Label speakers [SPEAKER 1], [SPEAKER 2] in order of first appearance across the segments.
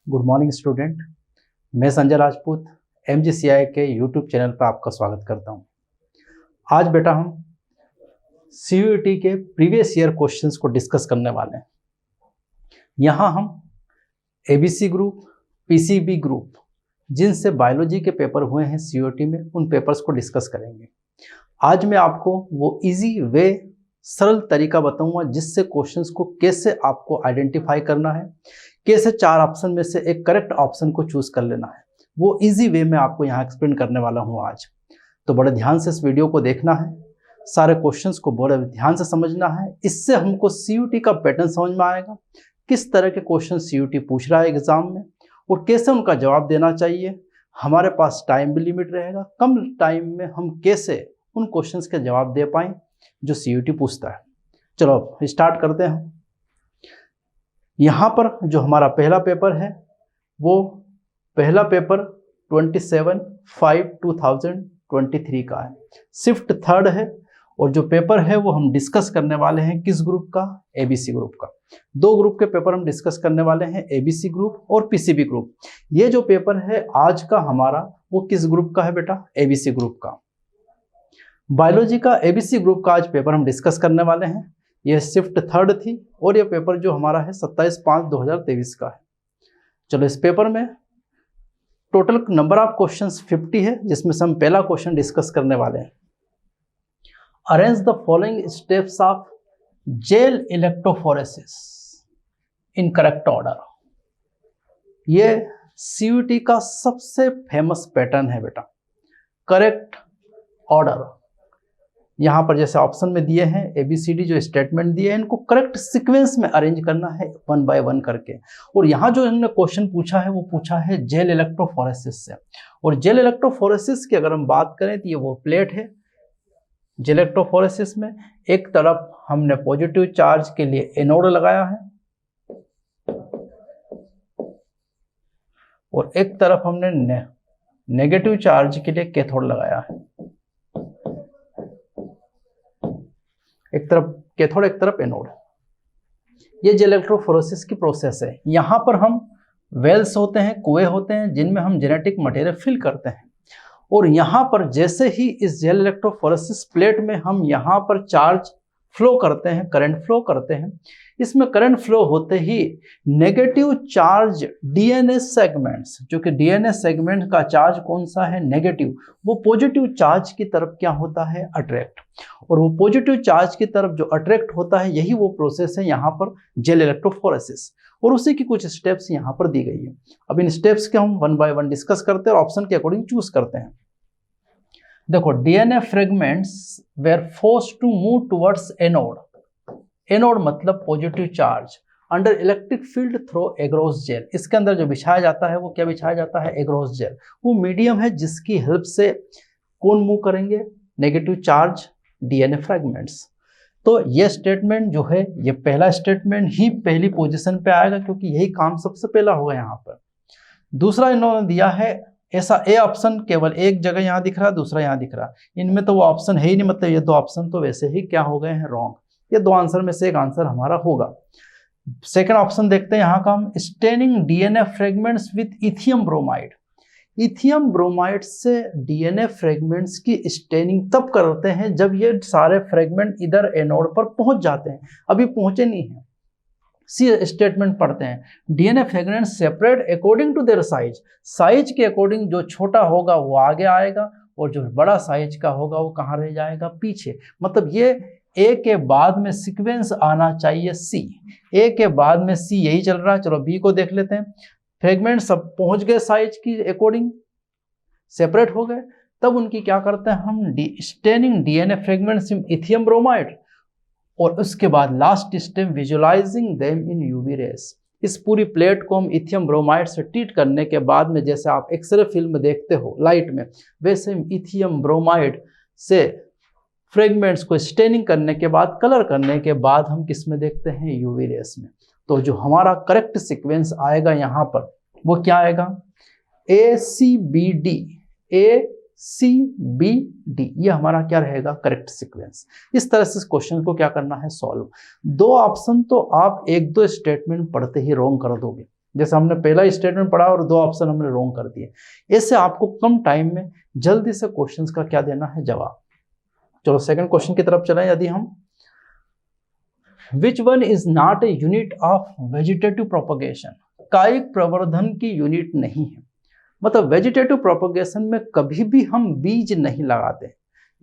[SPEAKER 1] Good morning student. मैं Sanjay Rajput MGCI के YouTube channel पर आपका स्वागत करता हूं। आज बेटा हम CUET के प्रीवियस ईयर क्वेश्चंस को डिस्कस करने वाले हैं। यहां हम ABC ग्रुप, PCB ग्रुप, जिनसे बायोलॉजी के पेपर हुए हैं CUET में, उन पेपर्स को डिस्कस करेंगे। आज मैं आपको वो इजी वे, सरल तरीका बताऊंगा जिससे क्वेश्चंस को कैसे आपको आइडेंटिफाई करना है, कैसे 4 ऑप्शन में से एक करेक्ट ऑप्शन को चूज कर लेना है। वो इजी वे में आपको यहाँ एक्सप्लेन करने वाला हूँ आज। तो बड़े ध्यान से इस वीडियो को देखना है, सारे क्वेश्चंस को बड़े ध्यान से समझना है। इससे हमको CUET का पैटर्न समझ में आएगा, किस तरह के क्वेश्चन CUET पूछ रहा है एग्जाम में और कैसे उनका जवाब देना चाहिए। हमारे पास टाइम भी लिमिट रहेगा, कम टाइम में हम कैसे उन क्वेश्चंस के जवाब दे पाएं जो CUET पूछता है। चलो स्टार्ट करते हैं। यहाँ पर जो हमारा पहला पेपर है वो पहला पेपर 27/5/2023 का है, शिफ्ट थर्ड है। और जो पेपर है वो हम डिस्कस करने वाले हैं किस ग्रुप का? ABC ग्रुप का। 2 ग्रुप के पेपर हम डिस्कस करने वाले हैं, ABC ग्रुप और PCB ग्रुप। ये जो पेपर है आज का हमारा, वो किस ग्रुप का है बेटा? ABC ग्रुप का। बायोलॉजी का ABC ग्रुप का आज पेपर हम डिस्कस करने वाले हैं। यह शिफ्ट थर्ड थी और यह पेपर जो हमारा है 27/5/2023 का है। चलो इस पेपर में टोटल नंबर ऑफ क्वेश्चंस 50 है, जिसमें से हम पहला क्वेश्चन डिस्कस करने वाले हैं। Arrange the following steps of gel electrophoresis in correct order. यह CUET का सबसे फेमस पैटर्न है बेटा, करेक्ट ऑर्डर। यहाँ पर जैसे ऑप्शन में दिए हैं ABCD जो स्टेटमेंट दिए हैं, इनको करेक्ट सीक्वेंस में अरेंज करना है 1 बाय 1 करके। और यहाँ जो इन्होंने क्वेश्चन पूछा है वो पूछा है जेल इलेक्ट्रोफोरेसिस से। और जेल इलेक्ट्रोफोरेसिस की अगर हम बात करें तो ये वो प्लेट है। जेल इलेक्ट्रोफोरेसिस में एक तरफ हमने पॉजिटिव चार्ज के लिए एनोड लगाया है और एक तरफ हमने नेगेटिव चार्ज के लिए कैथोड लगाया है। एक तरफ कैथोड, एक तरफ एनोड। ये जेल इलेक्ट्रोफोरेसिस की प्रोसेस है। यहाँ पर हम वेल्स होते हैं, कुएं होते हैं, जिनमें हम जेनेटिक मटेरियल फिल करते हैं। और यहाँ पर जैसे ही इस जेल इलेक्ट्रोफोरेसिस प्लेट में हम यहाँ पर चार्ज फ्लो करते हैं, करंट फ्लो करते हैं, इसमें करंट फ्लो होते ही नेगेटिव चार्ज DNA सेगमेंट्स, जो कि DNA सेगमेंट का चार्ज कौन सा है? नेगेटिव, वो पॉजिटिव चार्ज की तरफ क्या होता है? अट्रैक्ट। और वो पॉजिटिव चार्ज की तरफ जो अट्रैक्ट होता है, यही वो प्रोसेस है यहाँ पर जेल इलेक्ट्रोफोरेसिस। और उसी की कुछ स्टेप्स यहाँ पर दी गई है। अब इन स्टेप्स के हम 1 बाय 1 डिस्कस करते हैं और ऑप्शन के अकॉर्डिंग चूज करते हैं। देखो, DNA fragments were forced to move towards anode. Anode मतलब positive charge under electric field through agarose gel. इसके अंदर जो बिछाया जाता है वो क्या बिछाया जाता है? Agarose jail. वो मीडियम है जिसकी हेल्प से कौन मूव करेंगे? Negative charge DNA fragments. तो ये स्टेटमेंट जो है, ये पहला स्टेटमेंट ही पहली पोजीशन पे आएगा, क्योंकि यही काम सबसे पहला होगा यहाँ पर। दूसरा इन्होंने दिया है ऐसा ए ऑप्शन केवल एक जगह यहाँ दिख रहा है, दूसरा यहाँ दिख रहा है। इनमें तो वो ऑप्शन है ही नहीं, मतलब ये 2 ऑप्शन तो वैसे ही क्या हो गए हैं? रॉन्ग। ये 2 आंसर में से एक आंसर हमारा होगा। सेकंड ऑप्शन देखते हैं यहाँ का हम, staining DNA fragments with ethidium bromide. Ethidium bromide से DNA फ्रेगमेंट्स की स्टेनिंग तब करते हैं जब ये सारे फ्रेगमेंट इधर एनोड पर पहुंच जाते हैं, अभी पहुंचे नहीं हैं। सी स्टेटमेंट पढ़ते हैं, DNA fragment separate according to their size. Size के अकॉर्डिंग जो छोटा होगा वो आगे आएगा और जो बड़ा साइज का होगा वो कहाँ रह जाएगा? पीछे। मतलब ये A के बाद में सीक्वेंस आना चाहिए C। A के बाद में C यही चल रहा है। चलो B को देख लेते हैं। फ्रेगमेंट सब पहुंच गए साइज की अकॉर्डिंग, सेपरेट हो गए, तब उनकी क्या करते हैं हम? Staining DNA fragments in ethidium bromide. और उसके बाद last step, visualizing them in UV rays. इस पूरी प्लेट को हम इथियम ब्रोमाइड से ट्रीट करने के बाद में, जैसे आप एक्सरे फिल्म देखते हो लाइट में, वैसे हम इथियम ब्रोमाइड से फ्रेगमेंट्स को स्टेनिंग करने के बाद, कलर करने के बाद हम किस में देखते हैं? UV रेस में। तो जो हमारा करेक्ट सीक्वेंस आएगा यहाँ पर वो क्या आएगा? ACBD। ACBD, ये हमारा क्या रहेगा? Correct sequence. इस तरह से इस क्वेश्चन को क्या करना है? सॉल्व। 2 ऑप्शन तो आप 1-2 स्टेटमेंट पढ़ते ही रॉन्ग कर दोगे, जैसे हमने पहला स्टेटमेंट पढ़ा और 2 ऑप्शन हमने रॉन्ग कर दिए। इससे आपको कम टाइम में जल्दी से क्वेश्चंस का क्या देना है, जवाब। चलो सेकंड क्वेश्चन की तरफ चलें। यदि हम which one is not a unit of vegetative propagation, कायिक प्रवर्धन की यूनिट नहीं है। मतलब वेजिटेटिव प्रोपगेशन में कभी भी हम बीज नहीं लगाते,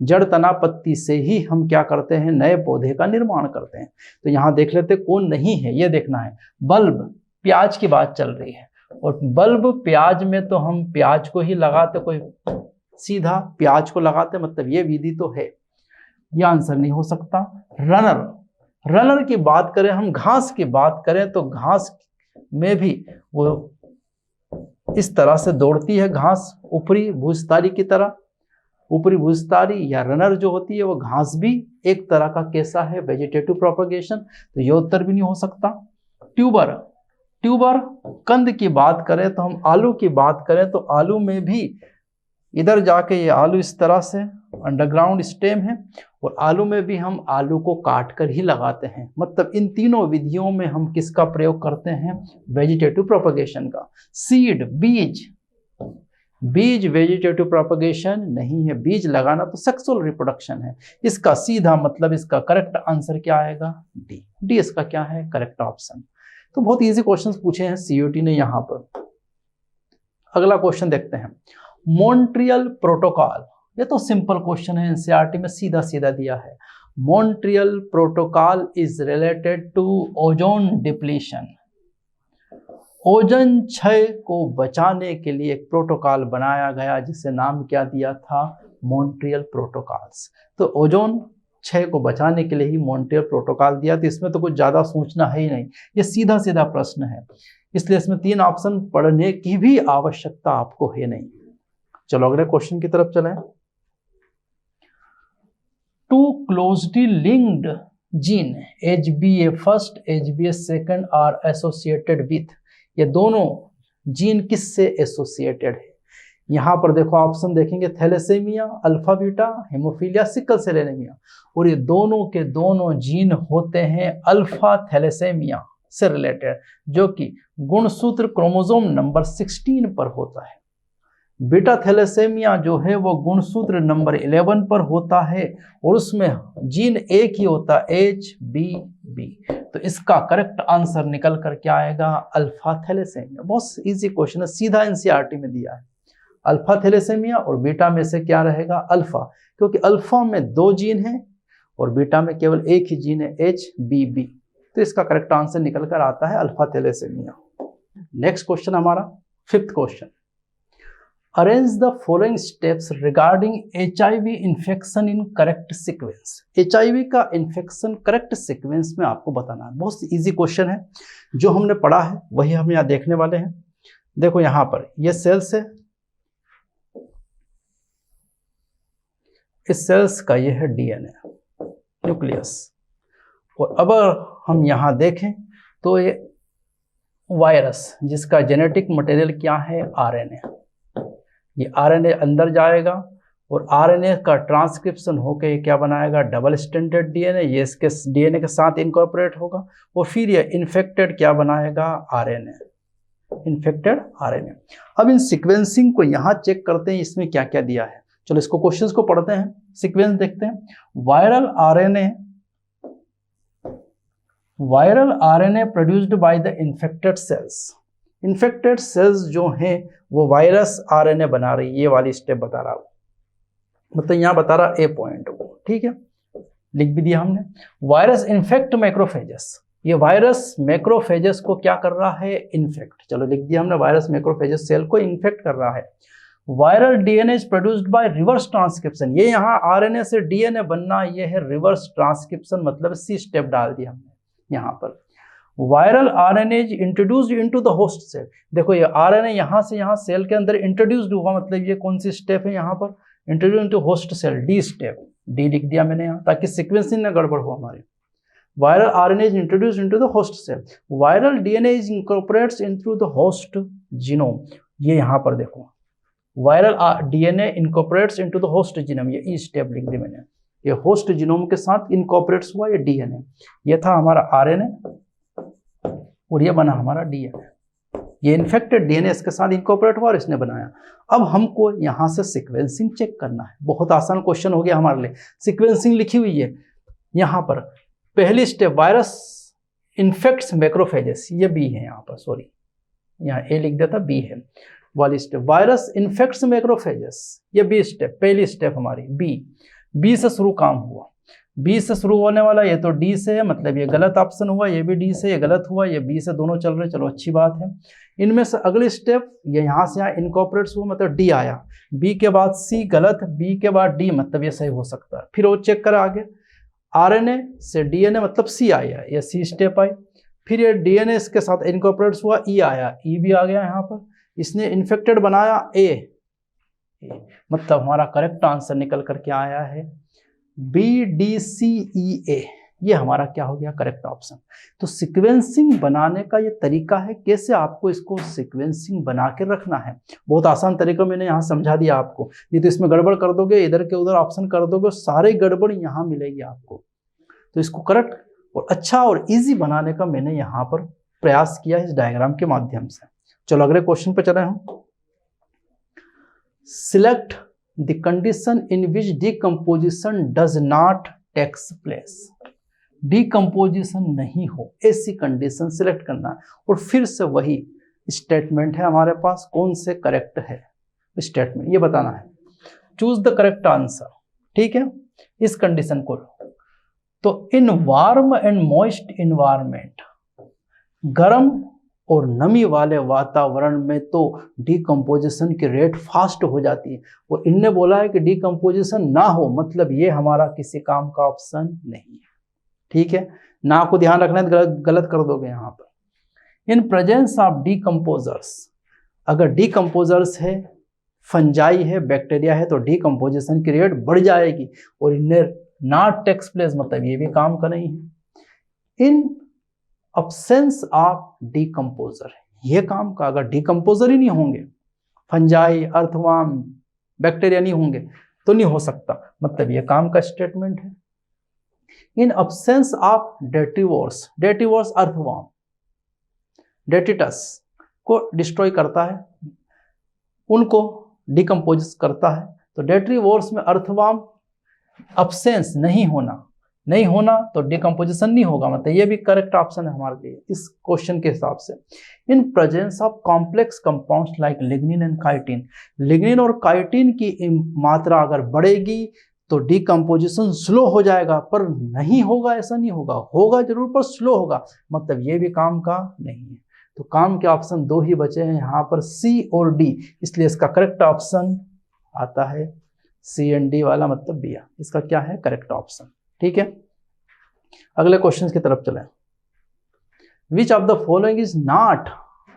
[SPEAKER 1] जड़ तना पत्ती से ही हम क्या करते हैं, नए पौधे का निर्माण करते हैं। तो यहाँ देख लेते कौन नहीं है, ये देखना है। बल्ब, प्याज की बात चल रही है, और बल्ब प्याज में तो हम प्याज को ही लगाते, कोई सीधा प्याज को लगाते, मतलब ये विधि तो है, यह आंसर नहीं हो सकता। रनर, रनर की बात करें हम, घास की बात करें तो घास में भी वो इस तरह से दौड़ती है घास, ऊपरी भुजतारी की तरह। ऊपरी भुजतारी या रनर जो होती है वो घास भी एक तरह का कैसा है, वेजिटेटिव प्रोपगेशन, तो ये उत्तर भी नहीं हो सकता। ट्यूबर, ट्यूबर कंद की बात करें तो हम आलू की बात करें तो आलू में भी इधर जाके ये आलू इस तरह से अंडरग्राउंड स्टेम है, और आलू में भी हम आलू को काट कर ही लगाते हैं। मतलब इन तीनों विधियों में हम किसका प्रयोग करते हैं, वेजिटेटिव प्रोपगेशन का। सीड, बीज, बीज वेजिटेटिव प्रोपगेशन नहीं है, बीज लगाना तो सेक्सुअल रिप्रोडक्शन है। इसका सीधा मतलब इसका करेक्ट आंसर क्या आएगा, डी। डी इसका क्या है, करेक्ट ऑप्शन। तो बहुत इजी क्वेश्चंस पूछे हैं सीयूटी ने यहाँ पर। अगला क्वेश्चन देखते हैं, मॉन्ट्रियल प्रोटोकॉल। ये तो सिंपल क्वेश्चन है, एनसीईआरटी में सीधा सीधा दिया है। Montreal protocol is related to ozone depletion. Ozone क्षय को बचाने के लिए एक प्रोटोकॉल बनाया गया जिसे नाम क्या दिया था, मॉन्ट्रियल प्रोटोकॉल्स। तो ओजोन क्षय को बचाने के लिए ही मॉन्ट्रियल प्रोटोकॉल दिया, तो इसमें तो कुछ ज्यादा सोचना है ही नहीं, ये सीधा सीधा प्रश्न है, इसलिए इसमें 3 ऑप्शन पढ़ने की भी आवश्यकता आपको है नहीं। चलो अगले क्वेश्चन की तरफ चलें। Two closely linked gene HBA first, HBA second are associated with, ये दोनों जीन किससे एसोसिएटेड है। यहां पर देखो ऑप्शन देखेंगे, thalassaemia, alpha beta, haemophilia, sickle cell anaemia, और ये दोनों के दोनों जीन होते हैं अल्फा थैलेसेमिया से रिलेटेड, जो कि गुणसूत्र क्रोमोसोम नंबर 16 पर होता है। बीटा थैलेसेमिया जो है वो गुणसूत्र नंबर 11 पर होता है, और उसमें जीन एक ही होता है, HBB। तो इसका करेक्ट आंसर निकल कर क्या आएगा, अल्फा थैलेसेमिया। बहुत इजी क्वेश्चन है, सीधा एनसीईआरटी में दिया है। अल्फा थैलेसेमिया और बीटा में से क्या रहेगा, अल्फा, क्योंकि अल्फा में 2 जीन हैं और बीटा में केवल एक ही जीन है, HBB। तो इसका करेक्ट आंसर निकल कर आता है अल्फा थैलेसेमिया। नेक्स्ट क्वेश्चन हमारा 5th question, arrange the following steps regarding HIV infection in correct sequence. HIV का इन्फेक्शन करेक्ट सीक्वेंस में आपको बताना है। बहुत इजी क्वेश्चन है, जो हमने पढ़ा है वही हम यहाँ देखने वाले हैं। देखो यहाँ पर ये सेल्स है, इस सेल्स का ये है DNA न्यूक्लियस, और अब हम यहाँ देखें तो ये वायरस जिसका जेनेटिक मटेरियल क्या है, RNA। ये RNA अंदर जाएगा और RNA का ट्रांसक्रिप्शन होकर ये क्या बनाएगा, डबल स्ट्रैंडेड DNA, ये इसके DNA के साथ इनकॉर्पोरेट होगा, और फिर ये इन्फेक्टेड क्या बनाएगा, RNA, इन्फेक्टेड RNA। अब इन सीक्वेंसिंग को यहाँ चेक करते हैं, इसमें क्या क्या दिया है। चलो इसको क्वेश्चंस को पढ़ते हैं, सीक्वेंस देखते हैं। Viral RNA produced by the infected cells. Infected cells जो हैं वो वायरस RNA बना रही है, ये वाली स्टेप बता रहा हूँ, मतलब यहाँ बता रहा A पॉइंट को, ठीक है, लिख भी दिया हमने। वायरस इन्फेक्ट मैक्रोफेजेस, ये वायरस मैक्रोफेजेस को क्या कर रहा है, इन्फेक्ट। चलो लिख दिया हमने, वायरस मैक्रोफेजेस सेल को इन्फेक्ट कर रहा है। Viral DNA is produced by reverse transcription, ये यहाँ RNA से DNA बनना, ये है रिवर्स ट्रांसक्रिप्शन, मतलब C स्टेप डाल दिया हमने यहाँ पर। Viral RNA is introduced into the host cell, देखो ये RNA यहाँ से यहाँ सेल के अंदर इंट्रोड्यूस्ड हुआ, मतलब ये कौन सी स्टेप है यहाँ पर, introduce into host cell, D step, D लिख दिया मैंने यहाँ ताकि सीक्वेंसिंग न गड़बड़ हो हमारे। Viral RNA is introduced into the host cell, viral DNA is incorporates into the host genome, ये यहाँ पर देखो viral DNA incorporates into the host genome, ये E स्टेप लिख दी मैंने, ये होस्ट जीनोम के साथ इनकॉर्पोरेट्स हुआ ये DNA, ये था हमारा RNA और ये बना हमारा DNA। ये इन्फेक्टेड डीएनए इसके साथ इनकॉर्पोरेट हुआ और इसने बनाया। अब हमको यहाँ से सीक्वेंसिंग चेक करना है। बहुत आसान क्वेश्चन हो गया हमारे लिए। सीक्वेंसिंग लिखी हुई है यहाँ पर। पहली स्टेप, वायरस इन्फेक्ट्स मैक्रोफेजेस, ये बी है यहाँ पर, सॉरी यहाँ ए लिख देता, बी है वाली स्टेप। वायरस इन्फेक्ट्स मैक्रोफेजेस, ये बी स्टेप, पहली स्टेप हमारी बी से शुरू काम हुआ। बी से शुरू होने वाला, ये तो डी से है, मतलब ये गलत ऑप्शन हुआ, ये भी डी से, ये गलत हुआ, ये बी से, दोनों चल रहे, चलो अच्छी बात है। इनमें से अगली स्टेप, ये यहाँ से यहाँ इनकॉर्पोरेट्स हुआ, मतलब डी आया। बी के बाद सी गलत, बी के बाद डी, मतलब ये सही हो सकता है। फिर वो चेक करा आगे, आरएनए से डीएनए, मतलब सी आया, ये सी स्टेप आई। फिर ये डीएनए इसके साथ इनकॉर्पोरेट्स हुआ, ई आया, ई भी आ गया यहाँ पर। इसने इन्फेक्टेड बनाया, ए, मतलब हमारा करेक्ट आंसर निकल करके आया है BDCEA, ये हमारा क्या हो गया, करेक्ट ऑप्शन। तो सीक्वेंसिंग बनाने का ये तरीका है, कैसे आपको इसको सीक्वेंसिंग बना के रखना है। बहुत आसान तरीका मैंने यहाँ समझा दिया आपको। ये तो इसमें गड़बड़ कर दोगे, इधर के उधर ऑप्शन कर दोगे, सारे गड़बड़ यहाँ मिलेगी आपको। तो इसको करेक्ट और अच्छा और इजी बनाने का मैंने यहाँ पर प्रयास किया इस डायग्राम के माध्यम से। चलो अगले क्वेश्चन पे चले हम। Select the condition in which decomposition does not takes place. Decomposition नहीं हो, ऐसी कंडीशन सिलेक्ट करना है। और फिर से वही स्टेटमेंट है हमारे पास, कौन से करेक्ट है स्टेटमेंट, ये बताना है। चूज द करेक्ट आंसर, ठीक है। इस कंडीशन को, तो in warm and moist environment, गर्म और नमी वाले वातावरण में तो डिकम्पोजिशन की रेट फास्ट हो जाती है। और इनने बोला है कि डिकम्पोजिशन ना हो, मतलब ये हमारा किसी काम का ऑप्शन नहीं है, ठीक है। ना को ध्यान रखना है, गलत कर दोगे यहाँ पर। इन प्रेजेंस ऑफ डिकम्पोजर्स, अगर डिकम्पोजर्स है, फंजाई है, बैक्टीरिया है, तो डिकम्पोजिशन की रेट बढ़ जाएगी। और इनने नॉट टेक्स प्लेस, मतलब ये भी काम का नहीं है। इन अब्सेंस ऑफ डिकम्पोजर, ये काम का, अगर डिकम्पोजर ही नहीं होंगे, फंजाई, अर्थवर्म, बैक्टीरिया नहीं होंगे, तो नहीं हो सकता, मतलब ये काम का स्टेटमेंट है। In absence of detritivores, detritivores earthworm, detritus को डिस्ट्रॉय करता है, उनको डिकम्पोज करता है। तो डेटिवर्स में अर्थवर्म अब्सेंस, नहीं होना तो डिकम्पोजिशन नहीं होगा, मतलब ये भी करेक्ट ऑप्शन है हमारे लिए इस क्वेश्चन के हिसाब से। In presence of complex compounds like lignin and chitin, lignin और काइटिन की मात्रा अगर बढ़ेगी तो डिकम्पोजिशन स्लो हो जाएगा, पर नहीं होगा ऐसा नहीं होगा, होगा जरूर पर स्लो होगा, मतलब ये भी काम का नहीं है। तो काम के ऑप्शन दो ही बचे हैं यहाँ पर, सी और डी, इसलिए इसका करेक्ट ऑप्शन आता है सी एंड डी वाला, मतलब बी, इसका क्या है करेक्ट ऑप्शन, ठीक है। अगले क्वेश्चन की तरफ चलें। Which of the following is not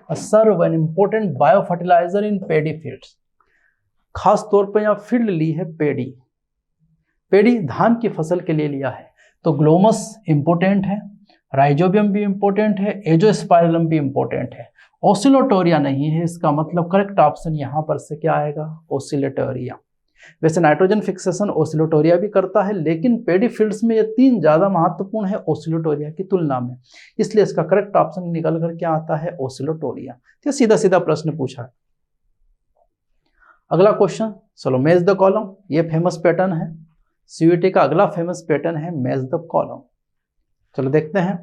[SPEAKER 1] a serve an important bio fertiliser in paddy fields. खास तौर पर यहाँ फील्ड ली है पेडी, पेडी धान की फसल के लिए लिया है। तो ग्लोमस इंपॉर्टेंट है, राइजोबियम भी इंपॉर्टेंट है, एजोस्पाइरलम भी इंपॉर्टेंट है, ओसिलोटोरिया नहीं है। इसका मतलब करेक्ट ऑप्शन यहाँ पर से क्या आएगा, ओसिलोटोरिया। वैसे नाइट्रोजन फिक्सेशन ओसिलोटोरिया भी करता है, लेकिन पेडी फील्ड्स में ये तीन ज्यादा महत्वपूर्ण है ओसिलोटोरिया की तुलना में, इसलिए इसका करेक्ट ऑप्शन निकल कर क्या आता है, ओसिलोटोरिया। तो सीधा सीधा प्रश्न पूछा है। अगला क्वेश्चन, चलो मैच द कॉलम, ये फेमस पैटर्न है, सीयूईटी का अगला फेमस पैटर्न है मैच द कॉलम। चलो देखते हैं,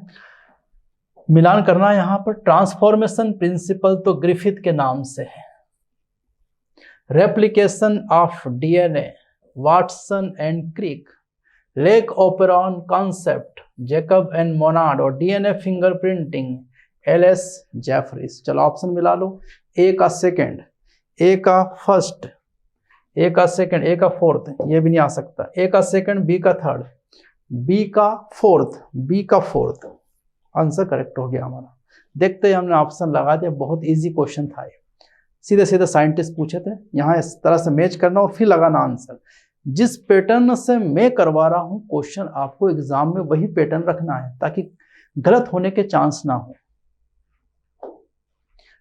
[SPEAKER 1] मिलान करना है यहाँ पर। ट्रांसफॉर्मेशन प्रिंसिपल तो ग्रिफिथ के नाम से है, replication of DNA Watson and Crick, lac operon concept Jacob and Monod, और डीएनए फिंगरप्रिंटिंग एलएस जेफरीज। चलो ऑप्शन मिला लो, ए का सेकंड, ए का फर्स्ट, ए का सेकंड, ए का फोर्थ, ये भी नहीं आ सकता, ए का सेकंड, बी का थर्ड, बी का फोर्थ, बी का फोर्थ, आंसर करेक्ट हो गया हमारा। देखते ही हमने ऑप्शन लगा दिया, बहुत इजी क्वेश्चन था ये, सीधे सीधे साइंटिस्ट पूछे थे। यहाँ इस तरह से मैच करना और फिर लगाना आंसर। जिस पैटर्न से मैं करवा रहा हूँ क्वेश्चन, आपको एग्जाम में वही पैटर्न रखना है ताकि गलत होने के चांस ना हो।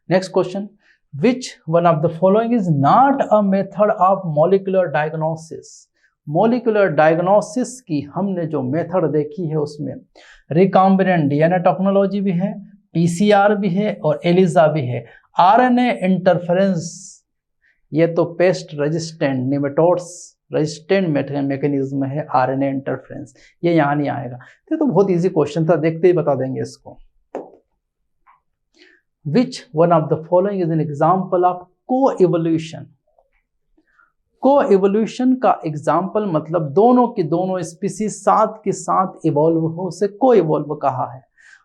[SPEAKER 1] Next question, which one of the following is not a method of molecular diagnosis. Molecular diagnosis की हमने जो मेथड देखी है उसमें रिकॉम्बिनेंट डीएनए टेक्नोलॉजी भी है, पीसीआर भी है और एलिजा भी है। आरएनए इंटरफेरेंस, ये तो pest resistant nematodes resistant mechanism है आरएनए इंटरफेरेंस, ये यहां नहीं आएगा। तो बहुत इजी क्वेश्चन था, देखते ही बता देंगे इसको। Which one of the following is an example of को इवोल्यूशन। को इवोल्यूशन का एग्जाम्पल मतलब दोनों की दोनों स्पीसीज साथ के साथ इवॉल्व हो, उसे को इवॉल्व कहा है।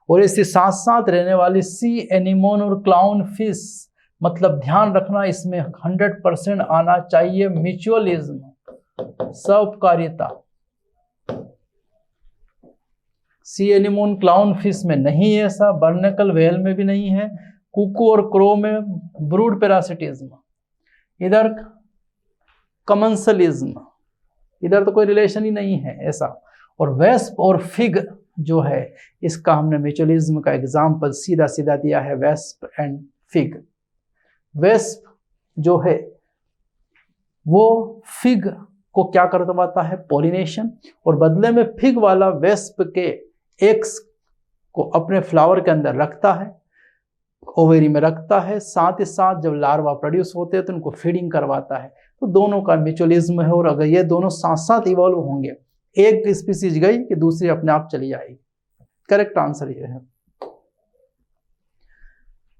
[SPEAKER 1] और इसके साथ साथ रहने वाली सी एनिमोन और क्लाउन फिश, मतलब ध्यान रखना इसमें 100% आना चाहिए म्यूचुअलिज्म, सौपकारिता। सी एनिमोन क्लाउन फिश में नहीं है ऐसा, बर्नेकल व्हेल में भी नहीं है, कुकू और क्रो में ब्रूड पैरासिटिज्म, इधर कमेंसलिज्म, इधर तो कोई रिलेशन ही नहीं है ऐसा। और वेस्प और फिग जो है, इसका हमने म्यूचुअलिज्म का एग्जाम्पल सीधा सीधा दिया है, वेस्प एंड फिग। वेस्प जो है वो फिग को क्या करवाता है, पॉलिनेशन, और बदले में फिग वाला वेस्प के एग्स को अपने फ्लावर के अंदर रखता है, ओवेरी में रखता है, साथ ही साथ जब लार्वा प्रोड्यूस होते हैं तो उनको फीडिंग करवाता है। तो दोनों का म्यूचुअलिज्म है, और अगर ये दोनों साथ साथ इवॉल्व होंगे, एक स्पीसीज गई कि दूसरी अपने आप चली जाएगी। करेक्ट आंसर ये है।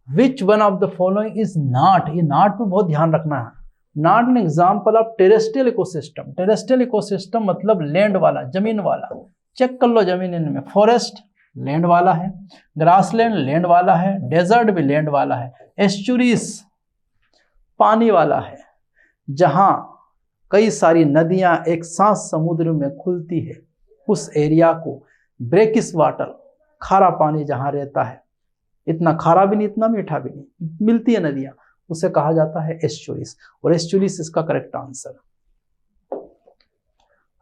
[SPEAKER 1] Which one of the following is not, ये नॉट पे बहुत ध्यान रखना है। Not an example of terrestrial ecosystem. Terrestrial ecosystem मतलब लैंड वाला, जमीन वाला। चेक कर लो जमीन इनमें, फॉरेस्ट लैंड वाला है, ग्रासलैंड लैंड वाला है, डेजर्ट भी लैंड वाला है, एस्चुरीज पानी वाला है, जहां कई सारी नदियां एक साथ समुद्र में खुलती है, उस एरिया को ब्रेकिश वाटर, खारा पानी जहां रहता है, इतना खारा भी नहीं इतना मीठा भी नहीं, मिलती है नदियां, उसे कहा जाता है एस्चुरीज। और एस्चुरीज इसका करेक्ट आंसर।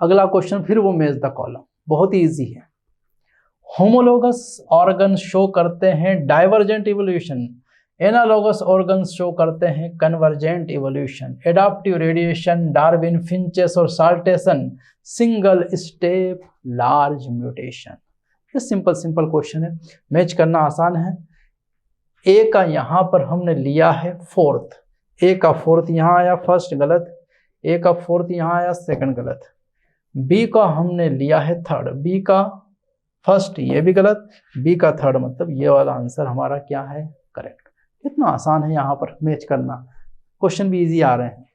[SPEAKER 1] अगला क्वेश्चन फिर वो मैच द कॉलम, बहुत ही इजी है। होमोलोगस ऑर्गन शो करते हैं divergent evolution, analogous organs show करते हैं convergent evolution, adaptive radiation, Darwin, finches और saltation, single step, large mutation. ये सिंपल सिंपल क्वेश्चन है, मैच करना आसान है। ए का यहां पर हमने लिया है फोर्थ, ए का फोर्थ यहां आया फर्स्ट गलत, ए का फोर्थ यहां आया सेकंड गलत, बी का हमने लिया है थर्ड, बी का फर्स्ट ये भी गलत, बी का थर्ड, मतलब ये वाला आंसर हमारा क्या है, करेक्ट। कितना आसान है यहां पर मैच करना, क्वेश्चन भी इजी आ रहे हैं।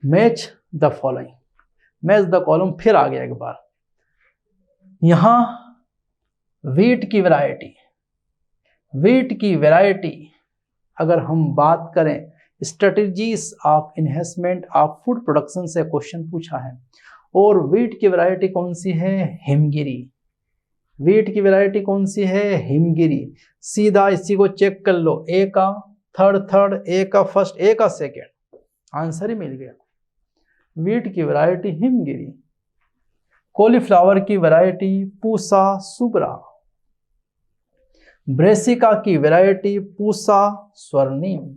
[SPEAKER 1] Match the following, match the column फिर आ गया एक बार। यहां वीट की वैरायटी, वीट की वैरायटी अगर हम बात करें, strategies of enhancement of food production से क्वेश्चन पूछा है, और वीट की वैरायटी कौन सी है, हिमगिरी। वीट की वैरायटी कौन सी है, हिमगिरी। सीधा इसी को चेक कर लो, ए का थर्ड, ए का फर्स्ट, ए का सेकेंड, आंसर ही मिल गया। वीट की वैरायटी हिमगिरी। कॉलीफ्लावर की वैरायटी पूसा सुब्रा। ब्रेसिका की वैरायटी पूसा स्वर्णिम,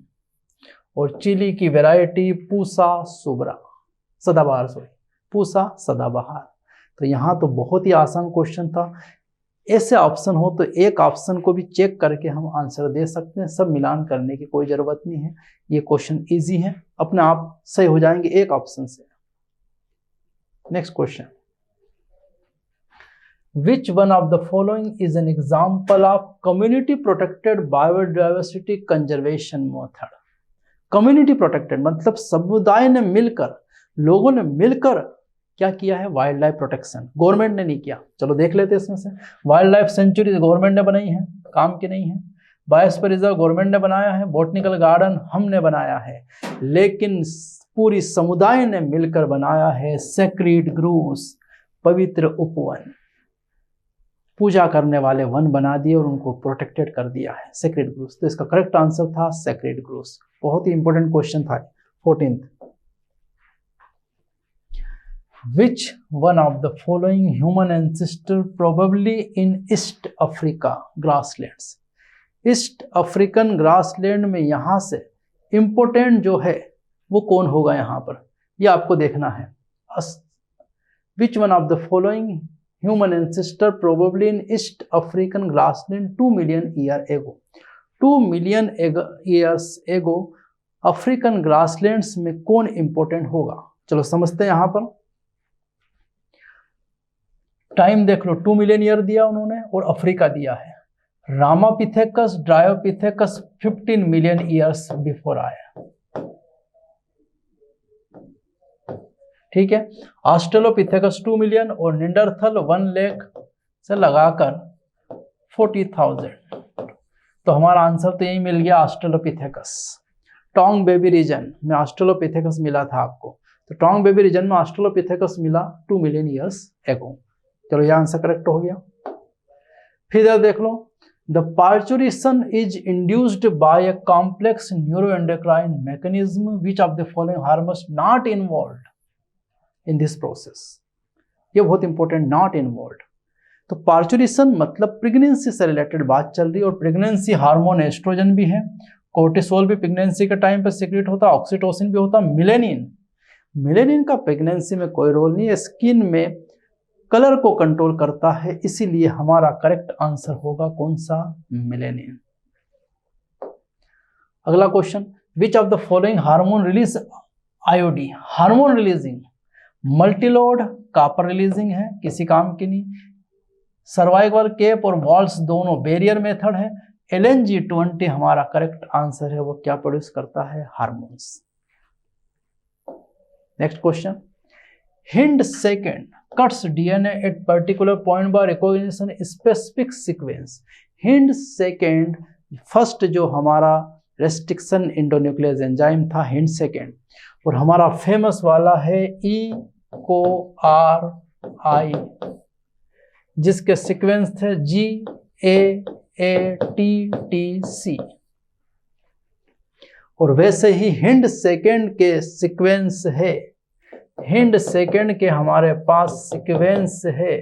[SPEAKER 1] और चिली की वैरायटी पूसा सुब्रा, सदाबहार, सॉरी पूसा सदाबहार। तो यहाँ तो बहुत ही आसान क्वेश्चन था। ऐसे ऑप्शन हो तो एक ऑप्शन को भी चेक करके हम आंसर दे सकते हैं, सब मिलान करने की कोई जरूरत नहीं है। ये क्वेश्चन इजी है, अपने आप सही हो जाएंगे एक ऑप्शन से। Next question, Which one of the following is an example of community protected biodiversity conservation method? Community protected मतलब समुदाय ने मिलकर, लोगों ने मिलकर क्या किया है, वाइल्ड लाइफ प्रोटेक्शन। गवर्नमेंट ने नहीं किया, चलो देख लेते हैं इसमें से। वाइल्ड लाइफ सेंचुरी गवर्नमेंट ने बनाई है, काम की नहीं है। बायोस्फीयर रिजर्व गवर्नमेंट ने बनाया है, बॉटनिकल गार्डन हमने बनाया है, लेकिन पूरी समुदाय ने मिलकर बनाया है सेक्रेड ग्रोव्स, पवित्र उपवन। पूजा करने वाले वन बना दिए और उनको प्रोटेक्टेड कर दिया है, सेक्रेड ग्रोव्स। तो इसका करेक्ट आंसर था सेक्रेड ग्रोव्स। बहुत ही इंपॉर्टेंट क्वेश्चन था 14th। Which one of the following human ancestor probably in East Africa grasslands? East African grassland में यहां से इंपोर्टेंट जो है वो कौन होगा, यहां पर ये आपको देखना है। Which one of the following human ancestor probably in East African grassland 2 million years ago. 2 million years ago African grasslands में कौन इंपॉर्टेंट होगा? चलो समझते हैं। यहां पर टाइम देख लो, 2 मिलियन ईयर दिया उन्होंने और अफ्रीका दिया है। Ramapithecus Dryopithecus 15 million years before आया, ठीक है। ऑस्ट्रेलोपिथेकस 2 मिलियन और निंडरथल 1 लाख से लगाकर 40,000। तो हमारा आंसर तो यही मिल गया, ऑस्ट्रेलोपिथेकस। टोंग बेबी रीजन में ऑस्ट्रेलोपिथेकस मिला था आपको, तो टोंग बेबी रीजन में ऑस्ट्रेलोपिथेकस मिला 2 मिलियन ईयर्स एगो। चलो यह आंसर करेक्ट हो गया। फिर इधर देख लो, the parturition is induced by a complex neuroendocrine mechanism which of the following hormones not involved in this process. ये बहुत इंपॉर्टेंट, नॉट इन्वॉल्व्ड। तो पार्चुरेशन मतलब प्रेगनेंसी से रिलेटेड बात चल रही है, और प्रेगनेंसी हार्मोन एस्ट्रोजन भी है, कोर्टिसोल भी प्रेगनेंसी के टाइम पे सीक्रेट होता है, ऑक्सीटोसिन भी होता है, मिलेनिन का प्रेगनेंसी में कोई रोल नहीं है, स्किन में कलर को कंट्रोल करता है, इसीलिए हमारा करेक्ट आंसर होगा कौन सा? मिलेनिन। अगला question, which of the following hormone release आयोडी? Hormone releasing, Multiload copper releasing है, किसी काम की नहीं। सर्वाइवल केप और वॉल्स दोनों बैरियर मेथड है। LNG20 हमारा करेक्ट आंसर है, वो क्या प्रोड्यूस करता है? Hormones. Next question, hind second cuts DNA at particular point by recognition specific sequence. Hind second first जो हमारा रेस्ट्रिक्शन इंडोन्यूक्लियस एंजाइम था, हिंड सेकेंड, और हमारा फेमस वाला है EcoRI, जिसके सीक्वेंस थे GAATTC। और वैसे ही हिंड सेकेंड के सीक्वेंस है, हिंड सेकेंड के हमारे पास सीक्वेंस है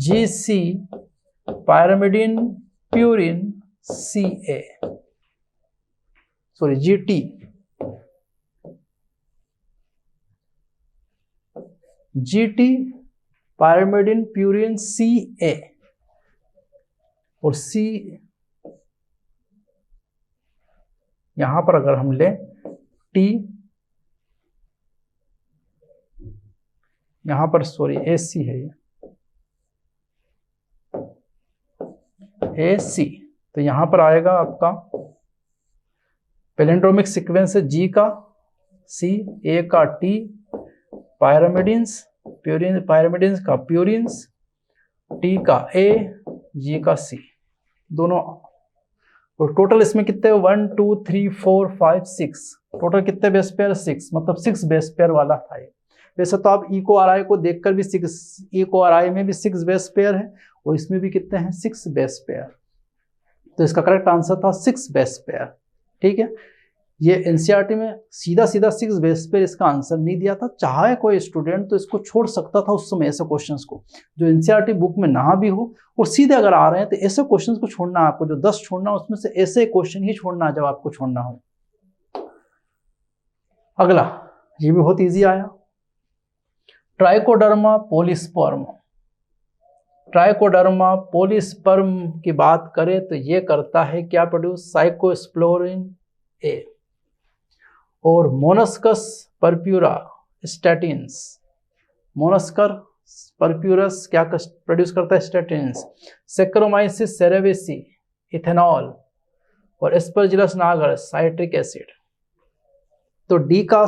[SPEAKER 1] GC pyrimidine purine CA, sorry GT, pyrimidine purine CA, और C यहां पर अगर हम लें T, यहां पर सॉरी AC है ये, AC, तो यहां पर आएगा आपका पैलिंड्रोमिक सीक्वेंस है G का C, A का T, पायरामिडिन्स का प्यूरिन्स, T का A, G का C, दोनों। और टोटल इसमें कितने? 1 2 3 4 5 6, टोटल कितने बेस पेयर? 6, मतलब 6 बेस पेयर वाला था ये। वैसे तो आप EcoRI को देखकर भी EcoRI में भी 6 बेस पेयर है, और इसमें भी कितने हैं? 6 बेस पेयर। तो इसका करेक्ट आंसर था 6 बेस पेयर, ठीक है। ये NCERT में सीधा 6 बेस पेयर इसका आंसर नहीं दिया था, चाहे कोई स्टूडेंट तो इसको छोड़ सकता था उस समय, ऐसे क्वेश्चंस को जो NCERT बुक में ना भी हो, और सीधे अगर आ रहे हैं तो ऐसे क्वेश्चंस को छोड़ना है आपको, जो 10 छोड़ना उसमें से ऐसे क्वेश्चन ही छोड़ना जब आपको छोड़ना हो। अगला, ये भी बहुत ईजी आया, ट्राइकोडर्मा पोलिस्पर्म। ट्राइकोडर्मा पोलिस्पर्म की बात करें तो ये करता है क्या प्रोड्यूस? Cyclosporin A। और मोनस्कस परप्यूरा स्टैटिन्स, मोनस्कर परप्यूरस क्या प्रोड्यूस करता है? स्टैटिन्स। सेक्रोमाइसिस सेरेविसी इथेनॉल, और एस्परजिलस नागर साइट्रिक एसिड। तो डी का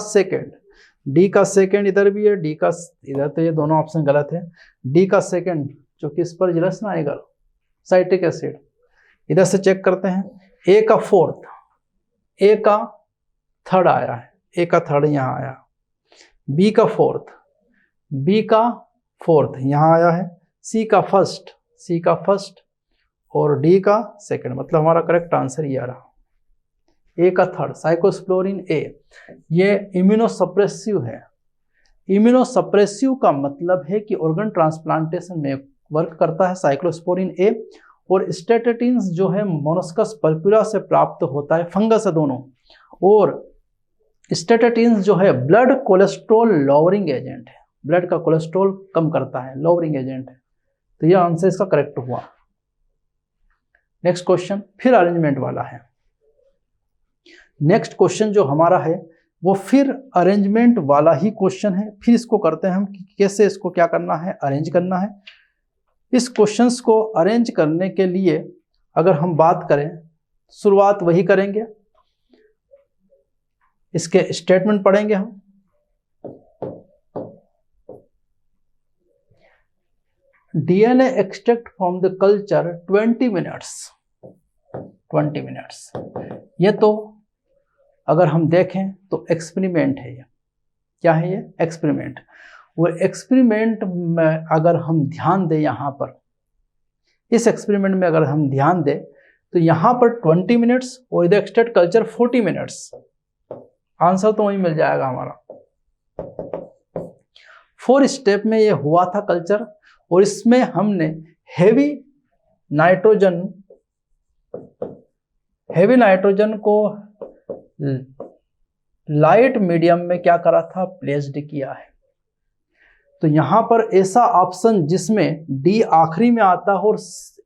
[SPEAKER 1] सेकेंड इधर भी है, डी का इधर, तो ये दोनों ऑप्शन गलत है। डी का सेकेंड जो कि एस्परजिलस नागर साइट्रिक एसिड, इधर से चेक करते हैं। ए का फोर्थ, ए का थर्ड आया है, ए का थर्ड यहाँ आया। बी का फोर्थ यहाँ आया है। सी का फर्स्ट और डी का सेकंड, मतलब हमारा करेक्ट आंसर ये आ रहा। ए का थर्ड साइक्लोस्पोरिन ए, ये इम्यूनोसप्रेसिव है। इम्यूनोसप्रेसिव का मतलब है कि ऑर्गन ट्रांसप्लांटेशन में वर्क करता है साइक्लोस्पोरिन ए। और स्टैटिन्स जो है मोनस्कस परप्यूरा से प्राप्त होता है, फंगस है दोनों। और स्टैटिन्स जो है ब्लड कोलेस्ट्रॉल लोअरिंग एजेंट है, ब्लड का कोलेस्ट्रॉल कम करता है, लोअरिंग एजेंट है। तो यह आंसर इसका करेक्ट हुआ। नेक्स्ट क्वेश्चन फिर अरेंजमेंट वाला है। नेक्स्ट क्वेश्चन जो हमारा है वो फिर अरेंजमेंट वाला ही क्वेश्चन है। फिर इसको करते हैं हम कि कैसे इसको क्या करना है, अरेंज करना है। इस क्वेश्चंस को अरेंज करने के लिए अगर हम बात करें, शुरुआत वही करेंगे, इसके स्टेटमेंट पढ़ेंगे हम। DNA extract from the culture 20 minutes. 20 minutes ये तो अगर हम देखें तो एक्सपेरिमेंट है। ये क्या है? ये एक्सपेरिमेंट। वो एक्सपेरिमेंट में अगर हम ध्यान दें, यहाँ पर इस एक्सपेरिमेंट में अगर हम ध्यान दें तो यहाँ पर 20 मिनट्स और इधर एक्सट्रैक्ट कल्चर 40 मिनट्स। आंसर तो वही मिल जाएगा हमारा। 4 स्टेप में ये हुआ था कल्चर, और इसमें हमने हेवी नाइट्रोजन को लाइट मीडियम में क्या करा था, प्लेस्ड किया है। तो यहां पर ऐसा ऑप्शन जिसमें डी आखिरी में आता है और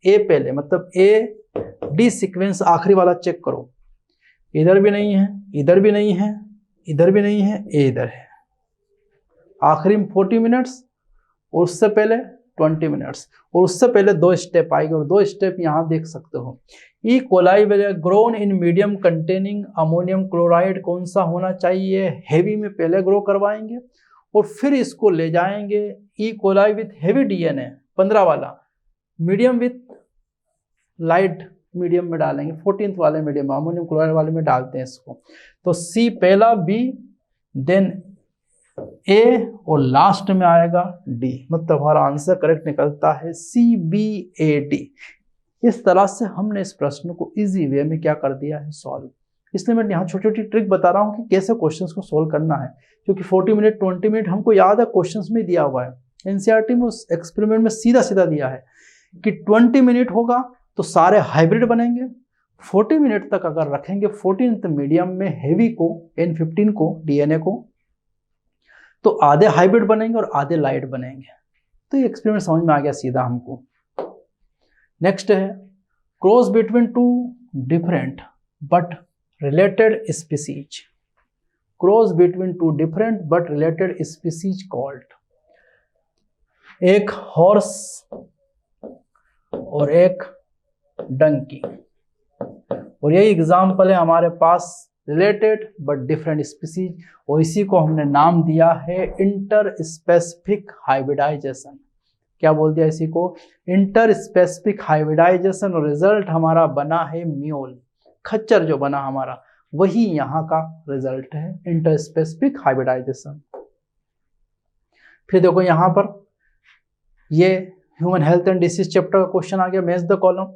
[SPEAKER 1] ए पहले, मतलब ए डी सीक्वेंस आखिरी वाला चेक करो। इधर भी नहीं है, इधर भी नहीं है, इधर भी नहीं है, ए इधर है। आखिरी में 40 मिनट्स और उससे पहले 20 मिनट्स, और उससे पहले 2 स्टेप आएंगे, और 2 स्टेप यहाँ देख सकते हो। E coli grown in medium containing ammonium chloride कौन सा होना चाहिए, हेवी में पहले ग्रो करवाएंगे और फिर इसको ले जाएंगे E coli with heavy DNA 15 वाला, मीडियम विथ लाइट मीडियम में डालेंगे, 14th वाले मीडियम अमोनियम क्लोराइड वाले में डालते हैं इसको। तो सी पहला, बी, देन ए और लास्ट में आएगा डी, मतलब हमारा आंसर करेक्ट निकलता है CBAD। इस तरह से हमने इस प्रश्न को इजी वे में क्या कर दिया है, सॉल्व। इसलिए मैं यहाँ छोटी छोटी ट्रिक बता रहा हूँ कि कैसे क्वेश्चंस को सॉल्व करना है, क्योंकि 40 मिनट 20 मिनट हमको याद है क्वेश्चंस में दिया हुआ है। एनसीईआरटी में उस एक्सपेरिमेंट में सीधा सीधा दिया है कि 20 मिनट होगा तो सारे हाइब्रिड बनेंगे, 40 मिनट तक अगर रखेंगे 14th मीडियम में हेवी को N15 को डीएनए को, तो आधे हाइब्रिड बनेंगे और आधे लाइट बनेंगे। तो ये एक्सपेरिमेंट समझ में आ गया सीधा हमको। नेक्स्ट है cross between 2 different but related species. Cross between 2 different but related species called. एक हॉर्स और एक डंकी, और यही एग्जाम्पल है हमारे पास रिलेटेड बट डिफरेंट स्पीसीज, और इसी को हमने नाम दिया है इंटर स्पेसिफिक हाइब्रिडाइजेशन। क्या बोल दिया इसी को, इंटर स्पेसिफिक हाइब्रिडाइजेशन, और रिजल्ट हमारा बना है म्यूल, खच्चर जो बना हमारा वही यहाँ का रिजल्ट है, इंटर स्पेसिफिक हाइब्रिडाइजेशन। फिर देखो यहाँ पर ये human health and disease chapter का क्वेश्चन आ गया, match the column.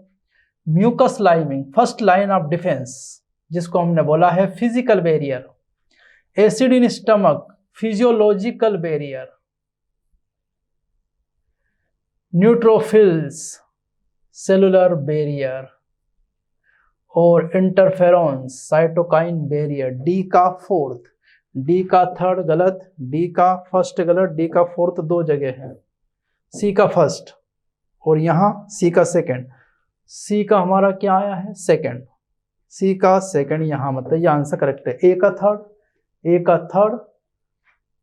[SPEAKER 1] Mucus lining first line of defence, जिसको हमने बोला है physical barrier. Acid in stomach physiological barrier. Neutrophils cellular barrier, और इंटरफेरॉन्स साइटोकाइन बैरियर। डी का फोर्थ, डी का थर्ड गलत, डी का फर्स्ट गलत, डी का फोर्थ 2 जगह है, सी का फर्स्ट और यहाँ सी का सेकंड। सी का हमारा क्या आया है, सेकंड, सी का सेकंड यहाँ, मतलब ये आंसर करेक्ट है। ए का थर्ड, ए का थर्ड,